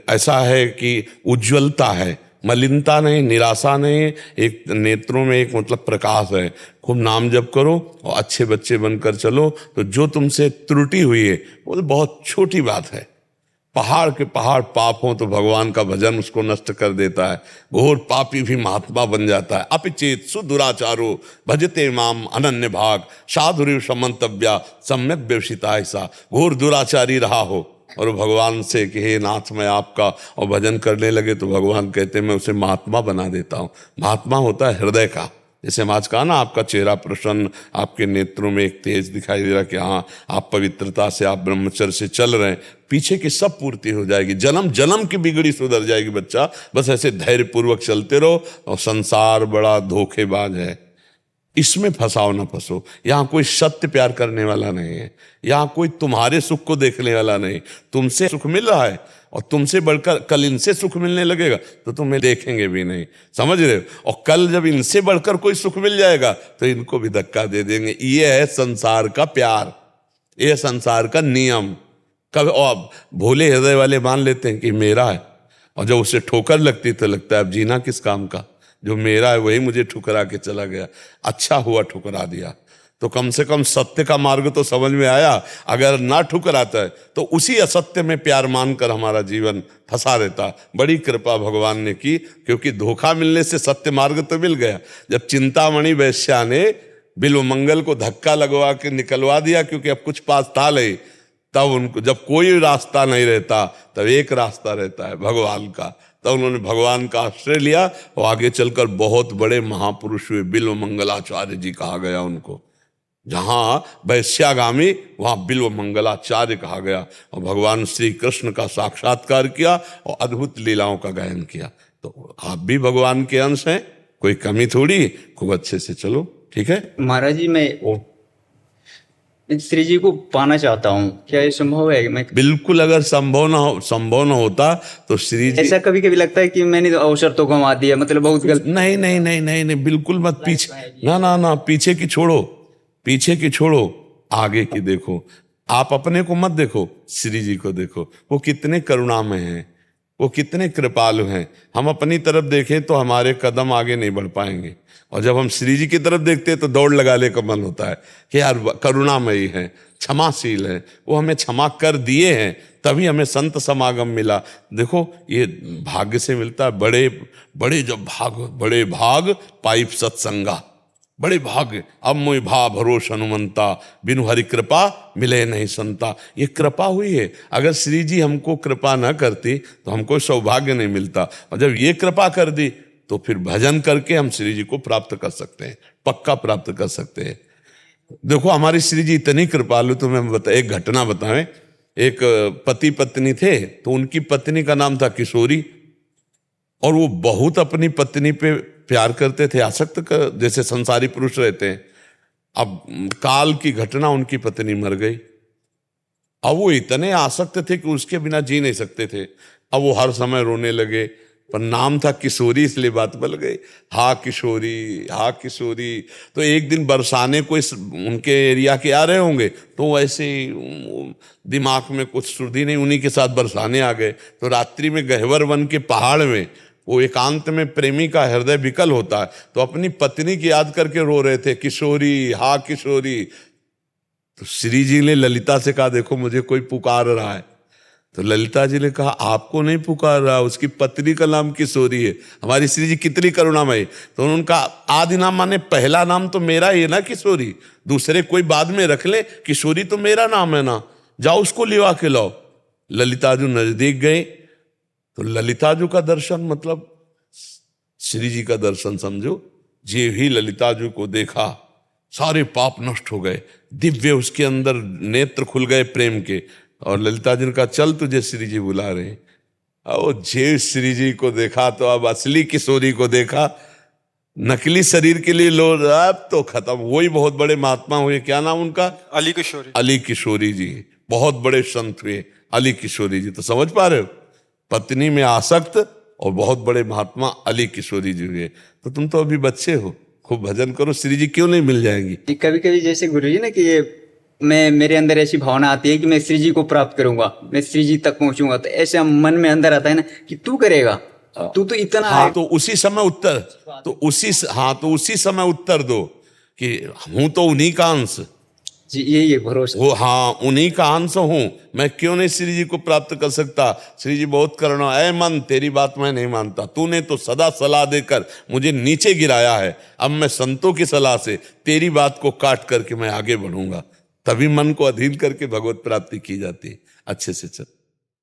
ऐसा है कि उज्ज्वलता है, मलिनता नहीं, निराशा नहीं, एक नेत्रों में एक मतलब प्रकाश है। खूब नाम जप करो और अच्छे बच्चे बनकर चलो। तो जो तुमसे त्रुटि हुई है वो तो बहुत छोटी बात है। पहाड़ के पहाड़ पाप हो तो भगवान का भजन उसको नष्ट कर देता है। घोर पापी भी महात्मा बन जाता है। अपिचेत सुदुराचारो भजते माम अनन्य भाग, साधुरिव समंतव्या सम्यक व्यवसिता। ऐसा घोर दुराचारी रहा हो और भगवान से कि हे नाथ मैं आपका, और भजन करने लगे तो भगवान कहते हैं मैं उसे महात्मा बना देता हूँ। महात्मा होता है हृदय का। जैसे हम आज कहा ना, आपका चेहरा प्रसन्न, आपके नेत्रों में एक तेज दिखाई दे रहा कि हाँ आप पवित्रता से, आप ब्रह्मचर्य से चल रहे हैं, पीछे की सब पूर्ति हो जाएगी। जन्म जन्म की बिगड़ी सुधर जाएगी बच्चा। बस ऐसे धैर्य पूर्वक चलते रहो। और संसार बड़ा धोखेबाज है, इसमें फंसाओ ना फंसो। यहाँ कोई सत्य प्यार करने वाला नहीं है, यहाँ कोई तुम्हारे सुख को देखने वाला नहीं। तुमसे सुख मिल रहा है और तुमसे बढ़कर कल इनसे सुख मिलने लगेगा तो तुम्हें देखेंगे भी नहीं, समझ रहे हो। और कल जब इनसे बढ़कर कोई सुख मिल जाएगा तो इनको भी धक्का दे देंगे। ये है संसार का प्यार, ये है संसार का नियम। कब और भोले हृदय वाले मान लेते हैं कि मेरा है, और जब उसे ठोकर लगती तो लगता है अब जीना किस काम का, जो मेरा है वही मुझे ठुकरा के चला गया। अच्छा हुआ ठुकरा दिया, तो कम से कम सत्य का मार्ग तो समझ में आया। अगर ना ठुकराता है तो उसी असत्य में प्यार मानकर हमारा जीवन फंसा रहता। बड़ी कृपा भगवान ने की, क्योंकि धोखा मिलने से सत्य मार्ग तो मिल गया। जब चिंतामणि वैश्या ने बिल्व मंगल को धक्का लगवा के निकलवा दिया, क्योंकि अब कुछ पास था नहीं, तब उनको जब कोई रास्ता नहीं रहता तब एक रास्ता रहता है भगवान का। तब उन्होंने भगवान का आश्रय लिया और आगे चलकर बहुत बड़े महापुरुष हुए। बिल्व मंगलाचार्य जी कहा गया उनको। जहां वैश्यागामी वहां बिल्व मंगलाचार्य कहा गया। और भगवान श्री कृष्ण का साक्षात्कार किया और अद्भुत लीलाओं का गायन किया। तो आप भी भगवान के अंश हैं, कोई कमी थोड़ी। खूब अच्छे से चलो, ठीक है। महाराज जी मैं श्री जी को पाना चाहता हूँ, क्या ये संभव है? मैं बिल्कुल, अगर संभव न होता तो श्री जी। ऐसा कभी कभी लगता है कि मैंने तो अवसर तो गंवा दिया, मतलब बहुत गलत। नहीं नहीं नहीं नहीं नहीं, बिल्कुल मत। पीछे ना ना ना, पीछे की छोड़ो, पीछे की छोड़ो, आगे की देखो। आप अपने को मत देखो, श्री जी को देखो। वो कितने करुणामय हैं, वो कितने कृपालु हैं। हम अपनी तरफ देखें तो हमारे कदम आगे नहीं बढ़ पाएंगे, और जब हम श्री जी की तरफ देखते हैं तो दौड़ लगा ले का मन होता है कि यार करुणामयी है, क्षमाशील है, वो हमें क्षमा कर दिए हैं, तभी हमें संत समागम मिला। देखो ये भाग्य से मिलता है। बड़े बड़े जब बड़े भाग पाइप सत्संगा, बड़े भाग्य। अब मोहि भा भरोस हनुमंता, बिनु हरि कृपा मिले नहीं संता। ये कृपा हुई है। अगर श्री जी हमको कृपा न करती तो हमको सौभाग्य नहीं मिलता, और जब ये कृपा कर दी तो फिर भजन करके हम श्री जी को प्राप्त कर सकते हैं, पक्का प्राप्त कर सकते हैं। देखो हमारी श्री जी इतनी कृपालु। तुम्हें एक घटना बताएं। एक पति पत्नी थे, तो उनकी पत्नी का नाम था किशोरी, और वो बहुत अपनी पत्नी पे प्यार करते थे, आसक्त जैसे संसारी पुरुष रहते हैं। अब काल की घटना, उनकी पत्नी मर गई। अब वो इतने आसक्त थे कि उसके बिना जी नहीं सकते थे। अब वो हर समय रोने लगे, पर नाम था किशोरी इसलिए बात बल गई। हा किशोरी, हा किशोरी। तो एक दिन बरसाने कोई उनके एरिया के आ रहे होंगे, तो ऐसे दिमाग में कुछ सुर्धी नहीं, उन्हीं के साथ बरसाने आ गए। तो रात्रि में गहवर वन के पहाड़ में, वो एकांत में प्रेमी का हृदय विकल होता है, तो अपनी पत्नी की याद करके रो रहे थे, किशोरी, हा किशोरी। तो श्री जी ने ललिता से कहा देखो मुझे कोई पुकार रहा है। तो ललिता जी ने कहा आपको नहीं पुकार रहा, उसकी पत्नी का नाम किशोरी है। हमारी श्री जी कितनी करुणामयी। तो उन्होंने कहा आदि नाम माने पहला नाम तो मेरा ही है ना किशोरी, दूसरे कोई बाद में रख ले, किशोरी तो मेरा नाम है ना, जाओ उसको लिवा के लाओ। ललिताजू नजदीक गए, तो ललिताजू का दर्शन मतलब श्री जी का दर्शन समझो। जे ही ललिताजू को देखा सारे पाप नष्ट हो गए, दिव्य उसके अंदर नेत्र खुल गए प्रेम के। और ललिता जी ने कहा चल तुझे श्री जी बुला रहे हैं। और जे श्री जी को देखा तो अब असली किशोरी को देखा, नकली शरीर के लिए लो, अब तो खत्म। वही बहुत बड़े महात्मा हुए, क्या नाम उनका? अली किशोरी। अली किशोरी जी बहुत बड़े संत हुए, अली किशोरी जी। तो समझ पा रहे हो, पत्नी में आसक्त और बहुत बड़े महात्मा अली किशोरी जी हुए। तो तुम तो अभी बच्चे हो, खूब भजन करो, श्री जी क्यों नहीं मिल जाएंगी। कभी कभी जैसे गुरु जी ना कि ये मेरे अंदर ऐसी भावना आती है कि मैं श्री जी को प्राप्त करूंगा, मैं श्री जी तक पहुंचूंगा, तो ऐसे मन में अंदर आता है ना कि तू करेगा, तू तो इतना हाँ, तो उसी समय उत्तर, तो उसी समय उत्तर दो कि हूं तो उन्हीं का अंश जी, यही है भरोसा। वो हाँ उन्हीं का अंश हूं, मैं क्यों नहीं श्री जी को प्राप्त कर सकता। श्री जी बहुत करुणा, ऐ मन तेरी बात मैं नहीं मानता, तूने तो सदा सलाह देकर मुझे नीचे गिराया है, अब मैं संतों की सलाह से तेरी बात को काट करके मैं आगे बढ़ूंगा। तभी मन को अधीन करके भगवत प्राप्ति की जाती है। अच्छे से चल।